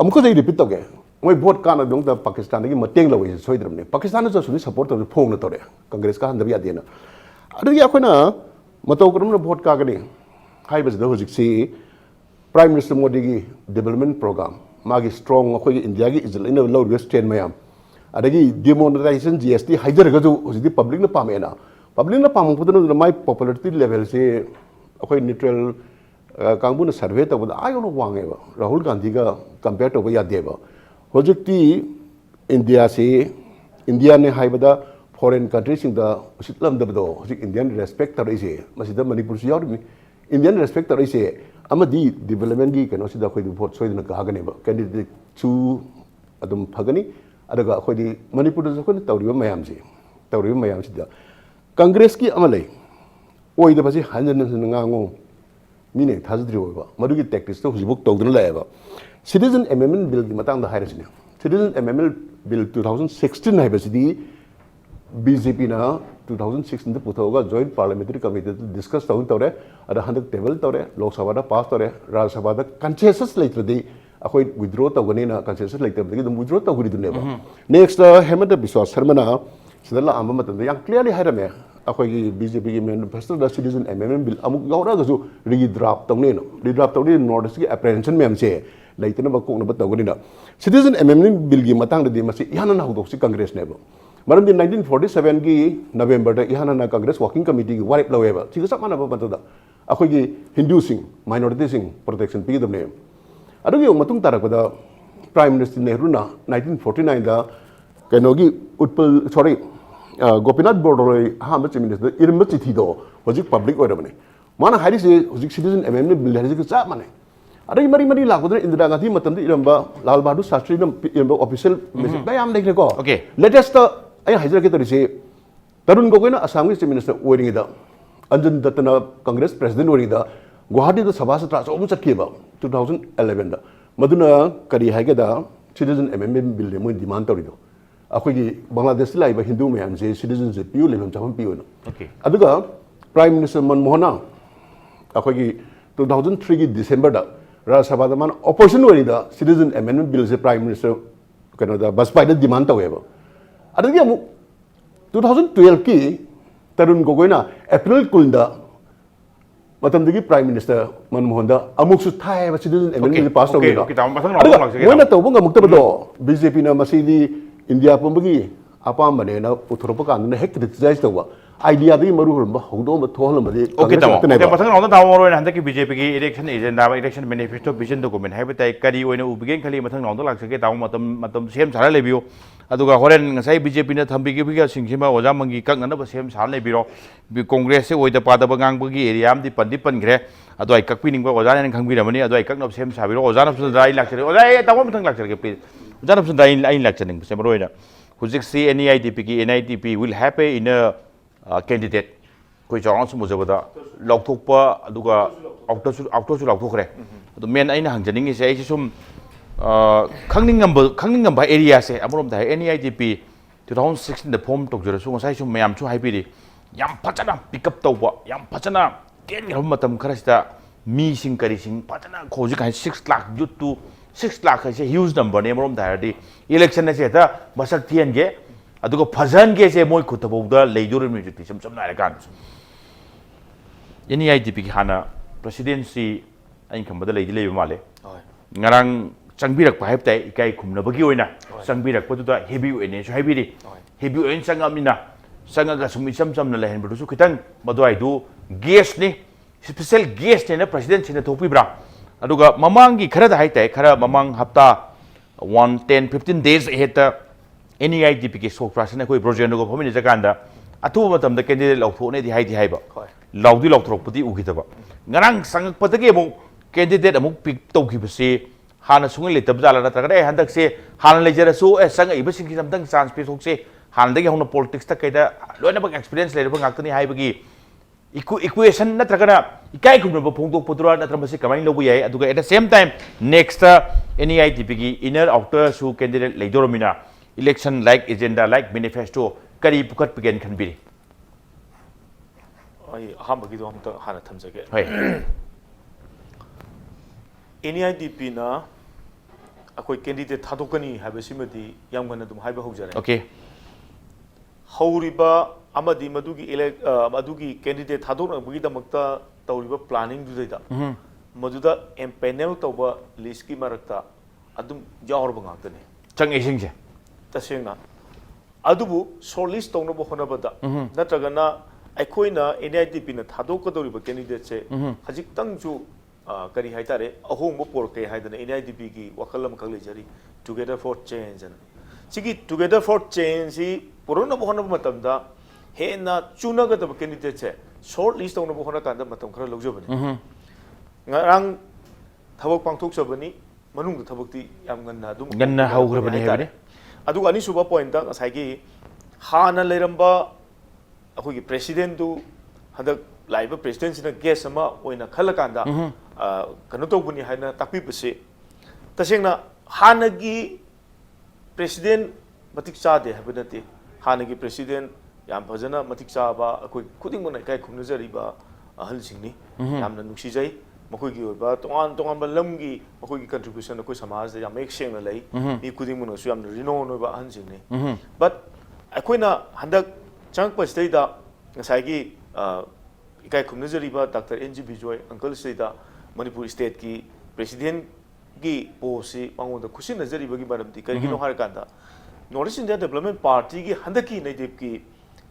ꯑꯃꯨꯛꯀꯁꯨ ꯑꯩ ꯔꯤꯄꯤꯠ ꯇꯧꯒꯦ ꯃꯣꯏ ꯚꯣꯠ ꯀꯥꯟꯅꯕꯒꯤꯗꯃꯛꯇ ꯄꯥꯀꯤꯁꯇꯥꯟꯗꯒꯤ ꯃꯇꯦꯡ ꯂꯧꯏꯁꯦ ꯁꯣꯏꯗ꯭ꯔꯕꯅꯤ ꯄꯥꯀꯤꯁꯇꯥꯟꯅꯁꯨ ꯑꯁꯨꯝ ꯁꯞꯄꯣꯔꯠ ꯇꯧꯕꯁꯦ ꯐꯣꯡꯅ ꯇꯧꯔꯛꯑꯦ ꯀꯪꯒ꯭ꯔꯦꯁ ꯀꯥꯍꯟꯗꯕ ꯌꯥꯗꯦꯅ ꯑꯗꯨꯗꯒꯤ ꯑꯩꯈꯣꯏꯅ ꯃꯇꯧ ꯀꯔꯝꯅ ꯚꯣꯠ ꯀꯥꯒꯅꯤ ꯍꯥꯏꯕꯁꯤꯗ ꯍꯧꯖꯤꯛꯁꯤ ꯄ꯭ꯔꯥꯏꯝ ꯃꯤꯅꯤꯁꯇꯔ ꯃꯣꯗꯤꯒꯤ ꯗꯦꯕꯂꯞꯃꯦꯟ ꯄ꯭ꯔꯣꯒ꯭ꯔꯥꯝ ꯃꯥꯒꯤ ꯁ꯭ꯇ꯭ꯔꯣꯡ ꯑꯩꯈꯣꯏꯒꯤ ꯏꯟꯗꯤꯌꯥꯒꯤ ꯏꯖꯠ ꯂꯩꯅꯕ ꯂꯧꯔꯤꯕ ꯁ꯭ꯇꯦꯠ ꯃꯌꯥꯝ ꯑꯗꯒꯤ ꯗꯤꯃꯣꯅꯦꯇꯥꯏꯖꯦꯁꯟ GST ꯍꯥꯏꯖꯔꯒꯁꯨ ꯍꯧꯖꯤꯛꯇꯤ ꯄꯕ꯭ꯂꯤꯛꯅ ꯄꯥꯝꯃꯛꯑꯦꯅ ꯄꯕ꯭ꯂꯤꯛꯅ ꯄꯥꯝꯃꯛꯄꯗꯨꯅ ꯃꯥꯏ ꯄꯣꯄꯨꯂꯔꯤꯇꯤ ꯂꯦꯚꯦꯜꯁꯦ ꯑꯩꯈꯣꯏ ꯅ꯭ꯌꯨꯇ꯭ꯔꯦꯜ ꯀꯥꯡꯕꯨꯅ ꯁꯔꯚꯦ ꯇꯧꯕꯗ ꯌꯧꯅ ꯋꯥꯡꯉꯦꯕ ꯔꯥꯍꯨꯜ ꯒꯥꯟꯙꯤꯒ ꯀꯝꯄꯤꯌꯔ ꯇꯧꯕ ꯌꯥꯗꯦꯕ ꯍꯧꯖꯤꯛꯇꯤ ꯏꯟꯗꯤꯌꯥꯁꯤ ꯏꯟꯗꯤꯌꯥꯅꯦ ꯍꯥꯏꯕꯗ ꯐꯣꯔꯦꯟ ꯀꯟꯇ꯭ꯔꯤꯁꯤꯡꯗ ꯎꯁꯤꯠꯂꯝꯗꯕꯗꯣ ꯍꯧꯖꯤꯛ ꯏꯟꯗꯤꯌꯥꯟ ꯔꯦꯁꯄꯦꯛ ꯇꯧꯔꯛꯏꯁꯦ ꯃꯁꯤꯗ ꯃꯅꯤꯄꯨꯔꯁꯨ ꯌꯥꯎꯔꯤꯕꯅꯤ ꯏꯟꯗꯤꯌꯥꯟ ꯔꯦꯁꯄꯦꯛ ꯇꯧꯔꯛꯏꯁꯦ ꯑꯃꯗꯤ ꯗꯤꯕꯂꯞꯃꯦꯟꯒꯤ ꯀꯩꯅꯣꯁꯤꯗ ꯑꯩꯈꯣꯏꯗꯤ ꯚꯣꯠ ꯁꯣꯏꯗꯅ ꯀꯥꯒꯅꯦꯕ ꯀꯦꯟꯗꯤꯗꯦꯠꯁꯨ ꯑꯗꯨꯝ ꯐꯒꯅꯤ ꯑꯗꯨꯒ ꯑꯩꯈꯣꯏꯗꯤ ꯃꯅꯤꯄꯨꯔꯗꯁꯨ ꯑꯩꯈꯣꯏꯅ ꯇꯧꯔꯤꯕ ꯃꯌꯥꯝꯁꯤꯗ ꯀꯪꯒ꯭ꯔꯦꯁꯀꯤ ꯑꯃ ꯂꯩ ꯑꯣꯏꯗꯕꯁꯤ ꯍꯟꯖꯤꯟ ꯍꯟꯖꯤꯟ ꯉꯥꯡꯉꯨ ꯃꯤꯅ ꯊꯥꯖꯗ꯭ꯔꯤ ꯑꯣꯏꯕ ꯃꯗꯨꯒꯤ ꯇꯦꯛꯇꯤꯛꯁꯇꯣ ꯍꯧꯖꯤꯛꯐꯥꯎ ꯇꯧꯗꯨꯅ ꯂꯥꯛꯑꯦꯕ ꯁꯤꯇꯤꯖꯟ ꯑꯦꯃꯦꯟꯃꯦꯟ ꯕꯤꯜꯒꯤ ꯃꯇꯥꯡꯗ ꯍꯥꯏꯔꯁꯤꯅꯦ ꯁꯤꯇꯤꯖꯟ ꯑꯦꯃꯦꯟꯃꯦꯟ ꯕꯤꯜ 2016 ꯍꯥꯏꯕꯁꯤꯗꯤ BJPꯅ 2016ꯗ ꯄꯨꯊꯣꯛꯑꯒ ꯖꯣꯏꯟꯠ ꯄꯥꯔꯂꯤꯌꯥꯃꯦꯟꯇꯔꯤ ꯀꯃꯤꯇꯤꯗ ꯗꯤꯁꯀꯁ ꯇꯧꯔꯦ ꯑꯗ ꯍꯟꯗꯛ ꯇꯦꯕꯜ ꯇꯧꯔꯦ ꯂꯣꯛ ꯁꯚꯥꯗ ꯄꯥꯁ ꯇꯧꯔꯦ ꯔꯥꯖ꯭ꯌ ꯁꯚꯥꯗ ꯀꯟꯁꯦꯟꯁꯁ ꯂꯩꯇ꯭ꯔꯗꯤ ꯑꯩꯈꯣꯏ ꯋꯤꯗ꯭ꯔꯣ ꯇꯧꯒꯅꯤꯅ ꯀꯟꯁꯦꯟꯁꯁ ꯂꯩꯇꯕꯗꯒꯤ ꯑꯗꯨꯝ ꯋꯤꯗ꯭ꯔꯣ ꯇꯧꯈ꯭ꯔꯤꯗꯨꯅꯦꯕ ꯅꯦꯛꯁꯇ ꯍꯦꯃꯟꯇ ꯕꯤꯁ꯭ꯋꯥꯁ ꯁꯔꯃꯅ ꯁꯤꯗ ꯂꯥꯛꯑꯝꯕ ꯃꯇꯝꯗ ꯌꯥꯝ ꯀ꯭ꯂꯤꯌꯥꯔꯂꯤ ꯍꯥꯏꯔꯝꯃꯦ ꯑꯩꯈꯣꯏꯒꯤ BJP ꯒꯤ ꯃꯦꯅꯤꯐꯦꯁꯇꯣꯗ ꯁꯤꯇꯤꯖꯟ ꯑꯦꯃꯦꯟꯃꯦꯟ ꯕꯤꯜ ꯑꯃꯨꯛ ꯌꯥꯎꯔꯒꯁꯨ ꯔꯤꯗ꯭ꯔꯥꯐ ꯇꯧꯅꯦꯅ ꯔꯤꯗ꯭ꯔꯥꯐ ꯇꯧꯅꯤ ꯅꯣꯔꯠ ꯏꯁꯀꯤ ꯑꯦꯄ꯭ꯔꯦꯟꯁꯟ ꯃꯌꯥꯝꯁꯦ ꯂꯩꯇꯅꯕ ꯀꯣꯛꯅꯕ ꯇꯧꯒꯅꯤꯅ ꯁꯤꯇꯤꯖꯟ ꯑꯦꯃꯦꯟꯃꯦꯟ ꯕꯤꯜꯒꯤ ꯃꯇꯥꯡꯗꯗꯤ ꯃꯁꯤ ꯏꯍꯥꯟ ꯍꯥꯟꯅ ꯍꯧꯗꯣꯛꯁꯤ ꯀꯪꯒ꯭ꯔꯦꯁꯅꯦꯕ ꯃꯔꯝꯗꯤ 1947ꯒꯤ ꯅꯕꯦꯝꯕꯔꯗ ꯏꯍꯥꯟ ꯍꯥꯟꯅ ꯀꯪꯒ꯭ꯔꯦꯁ ꯋꯥꯔꯀꯤꯡ ꯀꯃꯤꯇꯤꯒꯤ ꯋꯥꯔꯦꯞ ꯂꯧꯋꯦꯕ ꯁꯤꯒ ꯆꯞ ꯃꯥꯟꯅꯕ ꯃꯇꯝꯗ ꯑꯩꯈꯣꯏꯒꯤ ꯍꯤꯟꯗꯨꯁꯤꯡ ꯃꯥꯏꯅꯣꯔꯤꯇꯤꯁꯤꯡ ꯄ꯭ꯔꯣꯇꯦꯛꯁꯟ ꯄꯤꯒꯗꯕꯅꯦ ꯑꯗꯨꯒꯤ ꯃꯇꯨꯡ ꯇꯥꯔꯛꯄꯗ ꯄ꯭ꯔꯥꯏꯝ ꯃꯤꯅꯤꯁꯇꯔ ꯅꯦꯍꯔꯨꯅ 1949ꯗ ꯀꯩꯅꯣꯒꯤ ꯒꯣꯄꯤꯅꯥꯊ ꯕꯣꯔꯗꯣꯂꯣꯏ ꯑꯍꯥꯟꯕ ꯆꯤꯐ ꯃꯤꯅꯤꯁꯇꯔ ꯏꯔꯝꯕ ꯆꯤꯊꯤꯗꯣ ꯍꯧꯖꯤꯛ ꯄꯕ꯭ꯂꯤꯛ ꯑꯣꯏꯔꯕꯅꯤ ꯃꯥꯅ ꯍꯥꯏꯔꯤꯁꯦ ꯍꯧꯖꯤꯛ ꯁꯤꯇꯤꯖꯟ ꯑꯦꯃꯦꯟꯃꯦꯟ ꯕꯤꯜ ꯍꯥꯏꯔꯤꯁꯤꯒ ꯆꯞ ꯃꯥꯟꯅꯩ ꯑꯗꯒꯤ ꯃꯔꯤ ꯂꯥꯛꯄꯗꯅ ꯏꯟꯗꯤꯔꯥ ꯒꯥꯟꯙꯤ ꯃꯇꯝꯗ ꯏꯔꯝꯕ ꯂꯥꯜ ꯕꯍꯥꯗꯨꯔ ꯁꯥꯁꯇ꯭ꯔꯤꯅ ꯏꯔꯝꯕ ꯑꯣꯐꯤꯁꯤꯌꯦꯜ ꯃꯦꯁꯦꯖ ꯃꯌꯥꯝ ꯂꯩꯈ꯭ꯔꯦꯀꯣ ꯂꯦꯇꯦꯁꯇ ꯑꯩ ꯍꯥꯏꯖꯔꯛꯀꯦ ꯇꯧꯔꯤꯁꯦ ꯇꯔꯨꯟ ꯒꯣꯒꯣꯏꯅ ꯑꯁꯥꯝꯒꯤ ꯆꯤꯐ ꯃꯤꯅꯤꯁꯇꯔ ꯑꯣꯏꯔꯤꯉꯩꯗ ꯑꯟꯖꯟ ꯗꯠꯇꯅ ꯀꯪꯒ꯭ꯔꯦꯁ ꯄ꯭ꯔꯦꯁꯤꯗꯦꯟ ꯑꯣꯏꯔꯤꯉꯩꯗ ꯒꯨꯋꯥꯍꯥꯇꯤꯗ ꯁꯚꯥ ꯁꯇ꯭ꯔ ꯑꯆꯧꯕ ꯆꯠꯈꯤꯕ 2011ꯗ ꯃꯗꯨꯅ ꯀꯔꯤ ꯍꯥꯏꯒꯦꯗ ꯁꯤꯇꯤꯖꯟ ꯑꯦꯃꯦꯟꯃꯦꯟ ꯕꯤꯜꯅꯤ ꯃꯣꯏ ꯗꯤꯃꯥꯟ ꯇꯧꯔꯤꯗꯣ ꯑꯩꯈꯣꯏꯒꯤ ꯕꯪꯒ꯭ꯂꯥꯗꯦꯁꯇ ꯂꯩꯕ ꯍꯤꯟꯗꯨ ꯃꯌꯥꯝꯁꯦ ꯁꯤꯇꯤꯖꯟꯁꯤꯞ ꯄꯤꯌꯨ ꯂꯩꯐꯝ ꯆꯥꯐꯝ ꯄꯤꯌꯨꯅ ꯑꯗꯨꯒ ꯄ꯭ꯔꯥꯏꯝ ꯃꯤꯅꯤꯁꯇꯔ ꯃꯟꯃꯣꯍꯟꯅ ꯑꯩꯈꯣꯏꯒꯤ 2003ꯒꯤ ꯗꯤꯁꯦꯝꯕꯔꯗ ꯔꯥꯖ꯭ꯌ ꯁꯚꯥꯗ ꯃꯥꯅ ꯑꯣꯄꯣꯖꯤꯁꯟ ꯑꯣꯏꯔꯤꯗ ꯁꯤꯇꯤꯖꯟ ꯑꯦꯃꯦꯟꯃꯦꯟ ꯕꯤꯜꯁꯦ ꯄ꯭ꯔꯥꯏꯝ ꯃꯤꯅꯤꯁꯇꯔ ꯀꯩꯅꯣꯗ ꯕꯖꯄꯥꯏꯗ ꯗꯤꯃꯥꯟ ꯇꯧꯋꯦꯕ ꯑꯗꯨꯗꯒꯤ ꯑꯃꯨꯛ 2012ꯀꯤ ꯇꯔꯨꯟ ꯒꯣꯒꯣꯏꯅ ꯑꯦꯄ꯭ꯔꯤल 10ꯗ ꯃꯇꯝꯗꯨꯒꯤ ꯄ꯭ꯔꯥꯏꯝ ꯃꯤꯅꯤꯁꯇꯔ ꯃꯟꯃꯣꯍꯟꯗ ꯑꯃꯨꯛꯁꯨ ꯊꯥꯏꯕ ꯁꯤꯇꯤꯖꯟ ꯑꯦꯃꯦꯟꯃꯦꯟ ꯄꯥꯁ ꯇꯧꯕꯤꯗꯣ ꯑꯗꯨꯒ ꯃꯣꯏꯅ ꯇꯧꯕ ꯉꯝꯃꯛꯇꯕꯗꯣ BJPꯅ ꯃꯁꯤꯗꯤ ꯏꯟꯗꯤꯌꯥ ꯄꯨꯝꯕꯒꯤ ꯑꯄꯥꯝꯕꯅꯦꯅ ꯄꯨꯊꯣꯔꯛꯄ ꯀꯥꯟꯗꯅ ꯍꯦꯛ ꯀ꯭ꯔꯤꯇꯤꯁꯥꯏꯖ ꯇꯧꯕ आइडियादी मरुहरंबा हौदोंबा थोहलंबदि ओके तमो ते पथंग नौदा तावरोन हंदकी बीजेपी की election agenda election manifesto vision document हाइबताई करी ओइना उबिगेन खली मथंग नौदा लाक्सके ताव मतम सेम सारा labio अदुगा होरेन ngasai BJP na thambigi biga singsima oja mangi kaknana ba sem sar lebiro Congress से ओइदा पादब गांगबगी एरिया आमदि पन्दी पनग्रे अदो आई ककपिनिंग ओजा ने खंगबिरमनि अदो आई ककनब सेम साबिरो ओजा नबस दाई लाक्सरे ओजा ए ताव मथंग लाक्सरे प्लीज ओजा नबस दाई आई लाक्सनिंग सेमरोइना हुजिक सी NIDP की NIDP will have a in a candidate कोई चावल से मुझे बता लौटोपा अदुगा आउटोस लौटोखरे तो मेन आइना हंजनिंग इसे ऐसे सुम खंगनिंगम एरिया से अमरोम था NIDP 2016 द फॉर्म तोजर सु ngasai sum mayam chu haibiri yam phachana pick up tawba yam phachana ken gram matam kharasita mi sing kari sing phachana khoji kai 6 lakh youth to 6 lakh is a huge number ne amorom da di election se ta basak thian ge aduga phazan ge se moi khutabo leijur mi juti sam na kan NIDP की हाना presidency आई खंबद लेदि लेब माले ngarang changbirak pa heptai ikai khumnabagi oina changbirak paduda heavy oine so haibiri heavy oin changamina sangaga sum isam samna lehen budu su khitang madwai du guest ni special guest ne president ne thopi bra aduga mamangi khara da haitai khara mamang hafta 10-15 days heta NIDP की spokesperson koi project go phomini jakanda अथुब मतम द candidate लौथोने दि हाइदि हाइबा लौदि लौथरोपति उगिदबा ngarang sangakpatagi amuk candidate amuk pick tawgibasi hana sungai letab jala natraga handak se hana lejarasu sangai basing samtang chance pe thokse hanadagi hona politics ta kaida loina bak experience leirba ngaktani haibagi equation natraga ikai khumba phongdok podura natramasi kamai lobu yai aduga at the same time next NIDP gi inner outer su candidate leidoromina election like agenda like manifesto करी पुकट पिगेन खनबिरी आई हामबगी दो हमत हाना थमजगे है NIDP ना अकोई candidate थादोकनी हाबसिमदी यामगन दुम हाइबा होजरे okay हौरिबा अमदी मदुगी candidate थादोकनबगी दमक्ता तौरिबा planning दुदैदा मदुदा empanel तौबा list की मरक्ता अदुम यावरबा गाक्तने चंग एसिंगजे तसेंगना अदुबु shortlist तौनबो होनबदा नत्रगना अखोइना NIDP ना थादोकदोरिबा कैंडिडेट से हजिक्तंगजु करी हाइतारे अहोंबो पोरके हाइदना NIDP की वखलम खगले जरी टुगेदर फॉर चेंज अन सिगी टुगेदर फॉर चेंज सी पुरोनबो होनबो मतमदा हेना चुनगदब कैंडिडेट से शॉर्टलिस्ट तौनबो होना कांदा मतम खरा लौजबनी ngarang thabok pangthok sabani manung thabokti yam ganna haugrabani hebani अदु अनि सुबा पॉइंट ता साइगी हाना लेरंबा अखोगी प्रेसिडेंट दु हदक लाइव प्रेसिडेंट सिना गेस अमा ओइना खलकांदा कनो तोबुनी हाइना ताकपिबसे तसेंगना हानगी प्रेसिडेंट मतिक चादे हबनते हानगी प्रेसिडेंट याम फजना मतिक चाबा अखोई खुदिंग मना काय खुमनजरिबा अहल सिंगनी यामना नुक्सिजै मखोगी ओबा तोंगान लमगी मखोगी कंट्रीब्यूशन अखोई समाज दे याम एक सेंगना लई मी खुदिंग मनो सु याम रिनोन ओबा अहल सिंगनी बट अखोइना हंदक चंग पस्तेदा ngasai ikai khumnajariba Dr. NG Bijoy Uncle Sida Manipur State ki President ki posi mangoda khusin najariba gi baramti karigino har kanda North India Development Party ki handaki naidip ki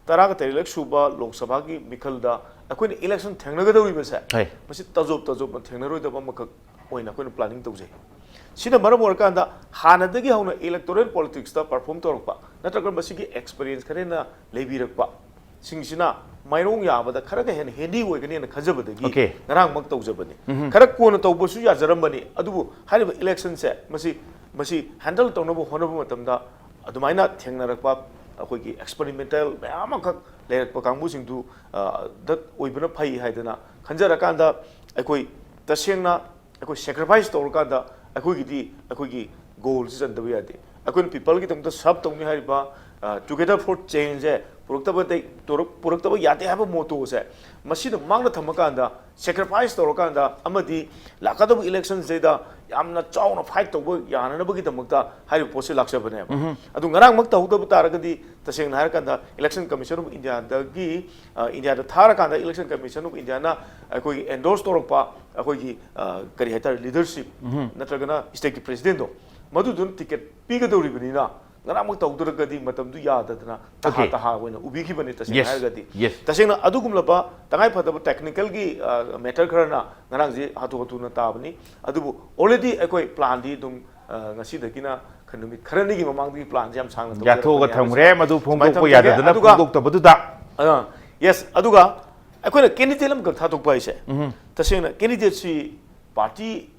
taraga terilak suba Lok Sabha ki mikhalda akoin election thengnagadawi basa masi tajob thengnaroi daba makak oina akoin planning tawjai sida maram orkanda hanadagi hauna electoral politics ta perform torpa natraga masi ki experience karena lebirakpa singsina mairong yabada kharaga hen hendi oigani na khajabadagi ngarang mak tawjabani kharak kona tawbasu ya jarambani adubu hariba election se masi handle tawnabu honabu matamda adumaina thengnarakpa akoigi experimental mayam khak lerakpa kangbu singdu dat oibana phai haidana khanjarakanda akoi tasengna akoi sacrifice tawrkanda akoigi goal si jandabu yade akoi people ki tamta sab tawni hariba together for change puraktaba yate haba moto se masina mangna thamakanda sacrifice tawrkanda amadi lakadabu election zeda yamna chauna fight tawba yananabagi tamakta hari posi laksabane adu ngarang mak tawdabu taragadi taseng na harkanda election commission of India dagi India da tharakanda election commission of India na akoi endorse torpa akoi kari hata leadership natragana state president do madudun ticket pigadori banina ngarang mak tawduragadi matamdu yadadna taha wena ubiki bani taseng hargadi taseng na adu gumlaba tangai phadaba technical gi matter kharana ngarang ji hatu na tabani adubu already akoi plan di dum ngasi dakina khanumi kharani gi mamang di plan jam sang na ya thoga thamre madu phongdok yadadna phongdok tabaduda yes aduga akoi na candidate lam ka thatok pai se taseng na candidate si party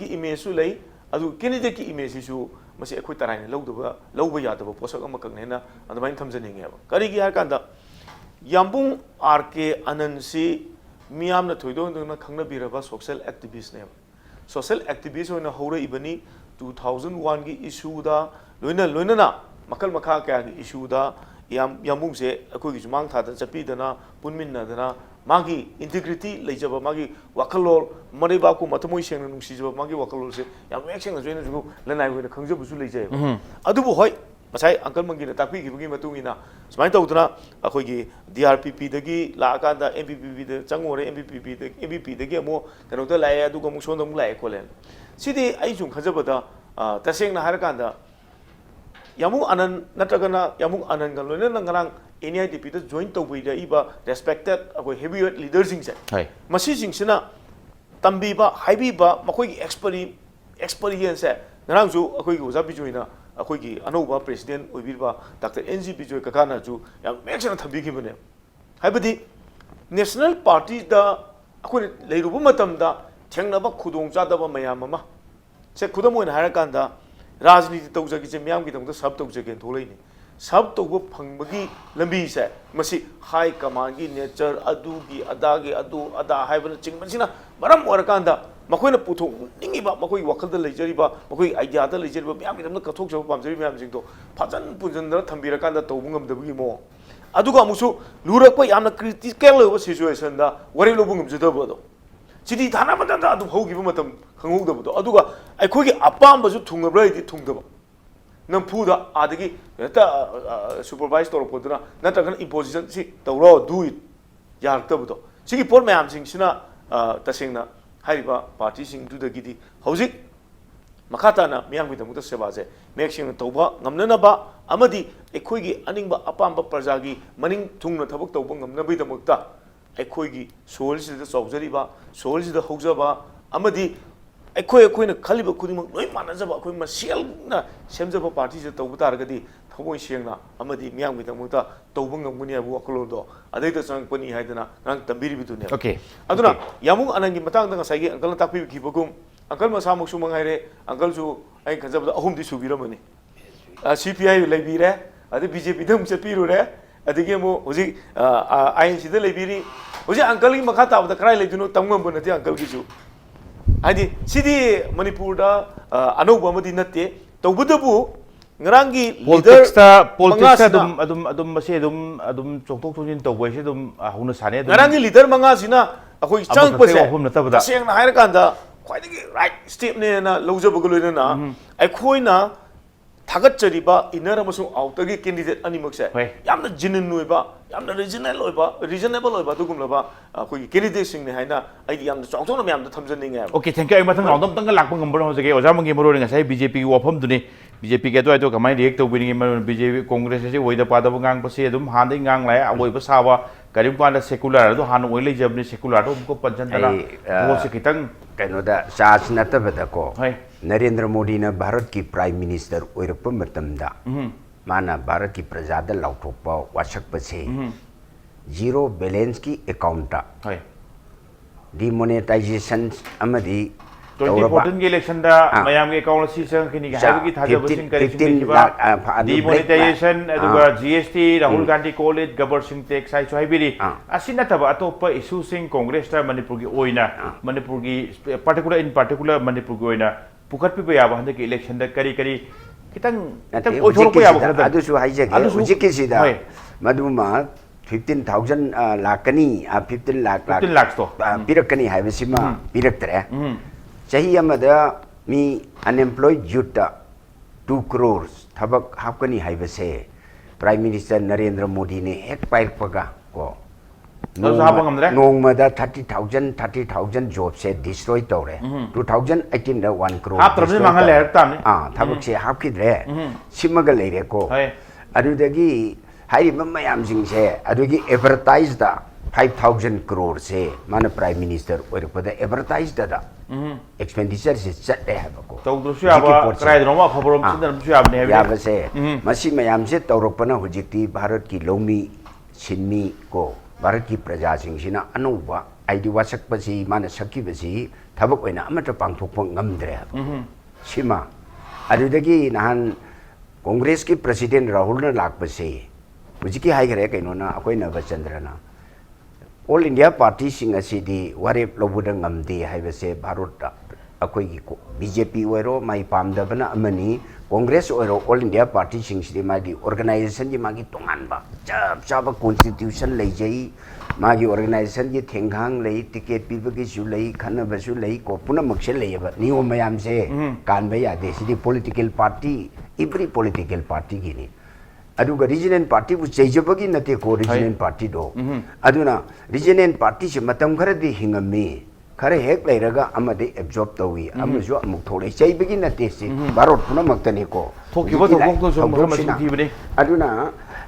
ki image su lei adu candidate ki image su masi akoi tarai lauba yadaba posak ama kaknena adamain thamjaninge ba karigi har kanda Yambung RK Anand si miyamna thoidong na khangna biraba social activist ne social activist hoina hore ibani 2001 gi issue da loina na makal makha kya gi issue da yambung se akoi gi jumang tha da chapi dana punmin na dana magi integrity leijaba magi wakalol mariba ku matamoi seng nungsi jaba magi wakalol se yam action na joina ju lanai hoina khangjabu su leijai adubu hoi masai uncle mangi na takpi gi bugi matungina smai tawduna akoi gi DRPP dagi la kanda MPPP de changore MPP dagi amo kano ta lai adu ko mu son dum lai kolen sidi ai jung khajabada taseng na har kanda yamu anan natagana yamu anan ga loina ngarang NIDP da join tawbi da iba respected akoi heavyweight leaders sing se masi sing sina tambi ba haibi ba makoi gi experience ngarang ju akoi gi ujabi joina akoi gi anova president oibirba Dr. NG Bijoy kakana ju yam action thambi gi bane haibadi national party da akoi leirubu matam da thengnaba khudong chadaba mayam ama se khudam oina harakanda rajniti tawjagi je myam gi tawda sab tawjagi tholaini sab tawba phangbagi lambi se masi high command gi nature adu gi ada haibana chingmansina maram orakanda makoina puthok ningiba makoi wakhalda leijariba makoi idea da leijariba myam gi tamna kathok jaba pamjari myam jingdo phajan punjandra thambirakanda tawbungam dabagi mo aduga musu lurakpa yamna critical over situation da wari lobungam jadaba do sidi thana madanda adu hogiba matam khangogdaba do aduga aikhogi apam basu thungabra idi thungdaba nampuda adagi ta supervise torpoduna natagan imposition si tawro do it yartaba do sigi por myam sing sina tasengna hariba party sing du dagidi hojik makata na myam gi tamuta seba je mek sing tawba ngamna ba amadi ekhoigi aningba apamba prajagi maning thungna thabak tawba ngamna bi tamukta ekhoigi soul si da chawjariba soul si da hojaba amadi ekhoina khaliba khudimak loi manajaba akhoi masial na semjaba party je tawba targadi thoboi sengna amadi myam gi tamuta tawba ngamguni abu akolodo adai ta sang pani haidana nang tambiri bitune aduna yamung anangi matang dang saigi angkal takpi ki bogum angkal masa muksu mangaire angkal su ai khajabda ahum di subiramani CPI leibire adi BJP dum chepiro re adigi mo hoji INC de leibiri hoji angkal gi makha tabda krai leiduno tamgam bonati angkal gi su adi sidi manipur da anoba madi natte tawbudabu ngerangi politics adum masih adum chongtok chongin tawbai se adum huna sane ngerangi leader manga sina akoi chang pase seng na hair kanda khwaidagi right step ne na lojabugul na ai khoina थागतचरीबा inner अमसुंग आउटरगी candidate अनिमकसे होय। यामना जिनिन ओइबा यामना reasonable ओइबा दुगुमलबा अखोगी candidate सिंगने हाइना आइदि यामना चाउचोना म्यामदा थमजनिंगे ओके थैंक यू आई मथंग राउंड तंग लाख ngambro hojage oja mangi maro ngasai BJP gi wafam duni BJP ke to kamai react to bini BJP Congress se oida pada ngang pase adum han dai ngang lai awoi ba sawa karim pa secular do han oi lei jabni secular do ko panjan dana wo se kitang kainoda charge natabada ko hai Narendra Modi ने भारत की prime minister ओइरप मतमदा माना भारत की प्रजा दा लाउथोपा वासक पछे zero balance की account hai demonetisation अमदी 2014 के election दा mayam ge account si sang khini ga habi ki thaja basing kari sing ba demonetization aduga GST Rahul Gandhi college gabar sing tax sai choi biri asina taba atopa issue sing Congress ta Manipur gi oina Manipur gi in particular Manipur gi oina pukat pi ya ba hande ki election da kari kitang oi thoro ko ya ba kada adu su haije ke ujik ke sida maduma 15,000 lakani 15 lakh to pirakani haibisima piraktre chahi amada mi unemployed youth 2 crores thabak hapkani haibase prime minister Narendra Modi ne hek pairpaga ko nongmada 30,000 jobs se destroy tore 2018 da 1 crore hap tramni mangal le tam ni thabak se hapkidre simaga leire ko adudagi hairi mamayam sing se adugi advertise da 5,000 crore se mana prime minister oirpada advertise da expenditure se chatte habako tawdru ya ba krai drama phaborom sin su ya ne ya ba se masi mayam se tawropana hujikti bharat ki lomi sinmi ko bharat ki praja sing sina anuba aidi wasak pasi mana sakki basi thabak oina amata pangthokpa ngamdre sima adudagi nahan congress ki president Rahul na lakpase hujiki hai gare kaino na akoi na Bachandra All India Party sing asidi warep lobudang ngamdi haibase Bharot akoi gi BJP oiro mai pamdabana amani Congress oiro All India Party sing sidi magi organization ji magi tongan ba jab constitution lei jai magi organization ji thenghang lei ticket pibagi su lei khana basu lei ko puna maksel lei ba niyo mayam se kan ba ya de sidi political party every political party gi ni aduga regional party bu chejabagi nate ko regional party do aduna regional party se matam khara di hingami khare hek leiraga amade absorb tawi amju amuk thole cheibagi nate se barot puna maktani ko thokiba thokok to so ma ma thi bane aduna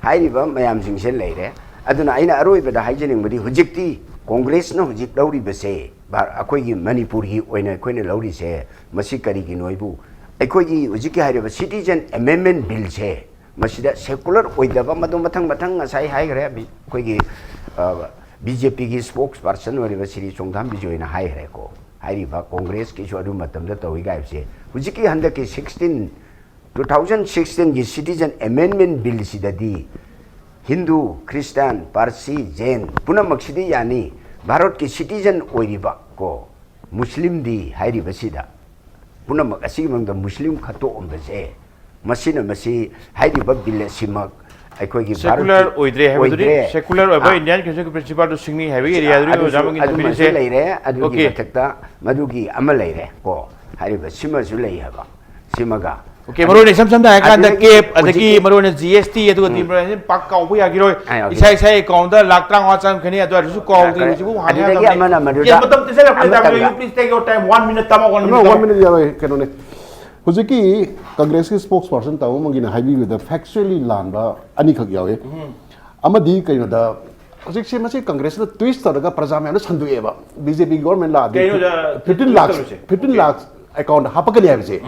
hairiba mayam sing se leire aduna aina aroi bada haijening badi hujikti congress na hujik dauri base bar akoi gi manipur hi oina koine lauri se masi kari gi noibu akoi gi hujiki hairiba citizen amendment bill se masida secular oidaba madu mathang asai hai gare koi gi BJP gi spokesperson wariba Sri Chongtham Bijoyna hai gare ko hairi ba congress ki jodu matam da towi ga se hujiki handa ki 2016 gi citizen amendment bill sidadi Hindu Christian Parsi Jain puna maksidi yani Bharat ki citizen oiriba ko Muslim di hairi basida puna makasi mangda Muslim khato ombase masina masi haidi babbil simak aikoi gi secular oidre habudri secular oba Indian Constitution principle to singni habi area dri jamangi na se leire adugi mathakta madugi amal leire ko hariba sima su lei haba simaga okay maro ne sam da kan da ke adagi maro ne GST adu timra pak kau bu ya giroi isai sai account da lakh trang wa cham khani adu su kau di su bu han adagi amana maduda ye matam tise la you please take your time 1 minute tama 1 minute 1 minute ya keno ne hujiki congress ki spokesperson tawo mangina haibi with the factually lanba ani khak yawe amadi kayo da hujik se masi congress da twist taraga praja me na sandu eba BJP government la 15 lakhs account hapakani have se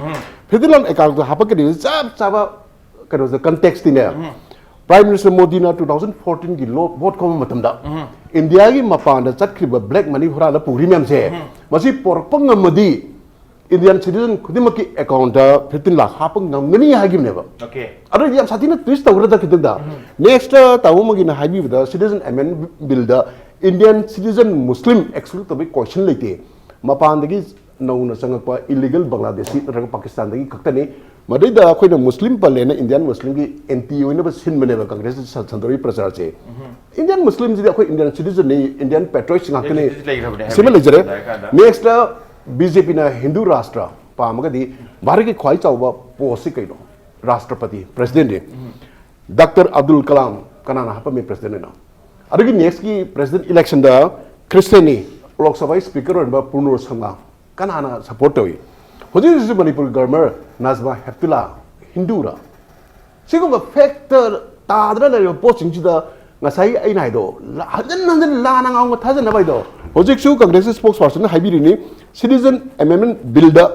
15 lakh account hapakani jab chaba kano the context in Prime Minister Modi na 2014 ki vote ko matam da India gi mapan da chatkriba black money hura la puri mem se masi porpang amadi Indian citizen khudimaki account da 15 lakh hapang ngani hagim neba okay aro yam satina twist tawra da kidag da next tawumagi na habi da citizen amendment bill da Indian citizen Muslim exclude to be question lete mapan dagi nauna sangakpa illegal Bangladeshi raga Pakistan dagi kaktani madai da khoina Muslim palena Indian Muslim gi anti oina ba sin maneba Congress sandori prachar che Indian Muslim ji khoi Indian citizen ne Indian patriots ngakne similar jare next BJP na Hindu Rashtra pamagadi Bharat ki khwai chawba posi kaino राष्ट्रपति president doctor Abdul Kalam कनाना हापमे president ना अदगी next की president election दा क्रिस्टियनी Lok Sabha speaker और पूर्णोर संगा कनाना support हुई होजी Manipur governor Najma हेप्तुला हिंदूरा सिगुम factor तादरा ले post सिंगदा ngasai ai nai do hajan la na ngau thajan bai do hojik su congress spokesperson haibiri ni citizen amendment bill da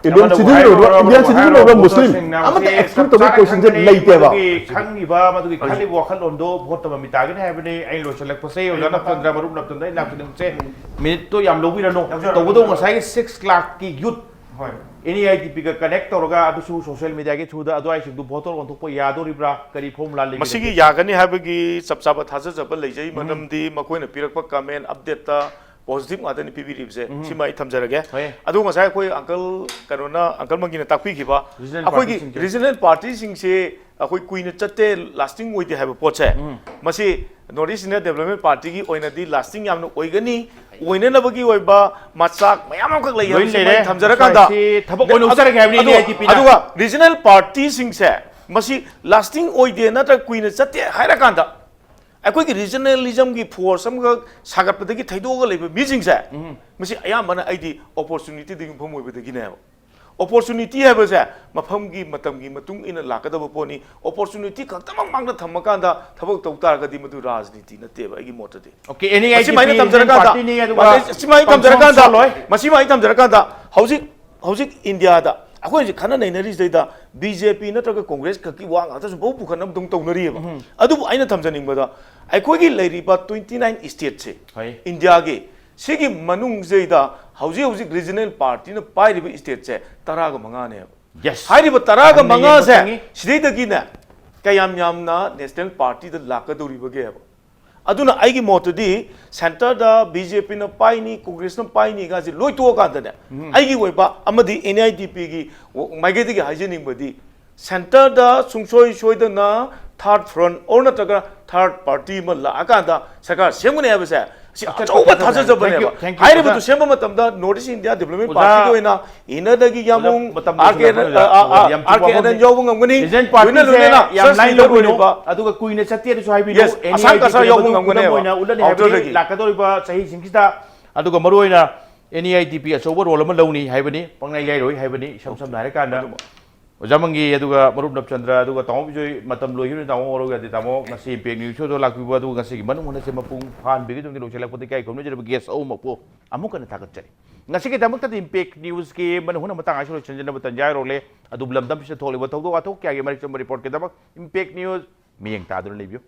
Indian citizen or Muslim amata exclude to question je leite ba khangi ba madu khali wakhal ondo vote ba mitagin habini ai lo select pose yo na chandra marum na tandai na tin se minute to yam lobi rano to bodo ngasai 6 lakh ki youth hoi NEITP का connect तौरगा अदुसु social media के through दा अदुआई सिंदु voter ओंथोप यादोरिब्रा करी फॉर्मुला ले मसिगी यागनी हाबगी सबसाब थाजजब लेजै मनमदी मकोइना पिरकप कमेंट अपडेट ता पॉजिटिव मादनी पीबीरिबसे सिमाई थमजरगे अदु ngасai कोई अंकल करोना अंकल मंगिना ताकपीखिबा अखोगी रीजनल पार्टी सिंगसे अखोई कुइना चते लास्टिंग ओइदे हाबो पोचे मसी north east India development party की ओइनादी लास्टिंग यामनो ओइगनी ओइननबगी ओइबा मचाक मयाम खक लैय सिमाई थमजरकांदा थबक ओइनो उचरगे हाबनी NEITP ना अदुगा रीजनल पार्टी सिंगसे मसी लास्टिंग ओइदे नत्र कुइना चते हायराकांदा अखोई रीजनलिज्म की फोर्स सागपदी थैदोग मीजिंगसे अयाबना अपॉर्चुनिटी फमोबदगी अपॉर्चुनिटी है मफम की लाकदब पोनी अपॉर्चुनिटी खतम मांग थमकान थबक तौ तारगदी मधु राजनीति नतेब मोटदी हौजिक इंडिया अखोई खाना नैनरीजैदा बीजेपी नत्रग कांग्रेस खकी वा गाता बहु पुखनम दुंग तौनरीब अदुबु आइना थमजनिंगबदा अखोई लैरिबा 29 स्टेट से इंडिया के सिगी मनुंग जैदा हौजिक रीजनल पार्टी न पाइरिब स्टेट से 15 ने यस हाइरिब 15 से सिदैदगी न कयाम यामना नेशनल पार्टी द लाकदोरिबगे अदुना आइगी मोटदी सेंटर दा बीजेपी न पाइनी कांग्रेस न पाइनी गाजे लोइतो कांदने आइगी ओइबा अमदी NITP की माइगेदी हाइजेनिंग बदी सेंटर दा सुंगसोय सोयदना थर्ड फ्रंट और नतगा थर्ड पार्टी म लाकांदा सरकार सेमगने हबसे अचौबा थाजजबने हाइरिबदु सेम मतमदा north east India development party को इना इनदगी यामुंग आरके योबुंग ngमगनी पार्टी से याम लाइन लोइनो अदुगा कुइने चते सु हाइबिनो असम का सर योबुंग ngमगने ओइना उलनि हाइबि लाकदोरिबा सही सिंगिदा अदुगा मरोइना NEITP अचौबा रोल अमा लौनी हाइबनि पंगनाय याइरोय हाइबनि समसम नारे कांदा ओजामंगी अदुगा मरुप नपचंद्र अदुगा तामो बिजोय मतम लोहिरि तामो ओरोगा दे तामो ngasi पेक न्यूज तो लाकबिबो अदुगा ngasi की मनम होनसे मपुंग फान बिगि दुंग लोचेलापति काय कोमनो जरब गेस औ मपो अमुकन थागतचै ngasi की तमक तदि इम्पैक्ट न्यूज के मन होना मतंग आइसो चंजन बतंजाय रोले अदुबलम दम से थोले बतौदो वातो क्या के मरिक रिपोर्ट के दमक इम्पैक्ट न्यूज मियंग तादुन लेबियो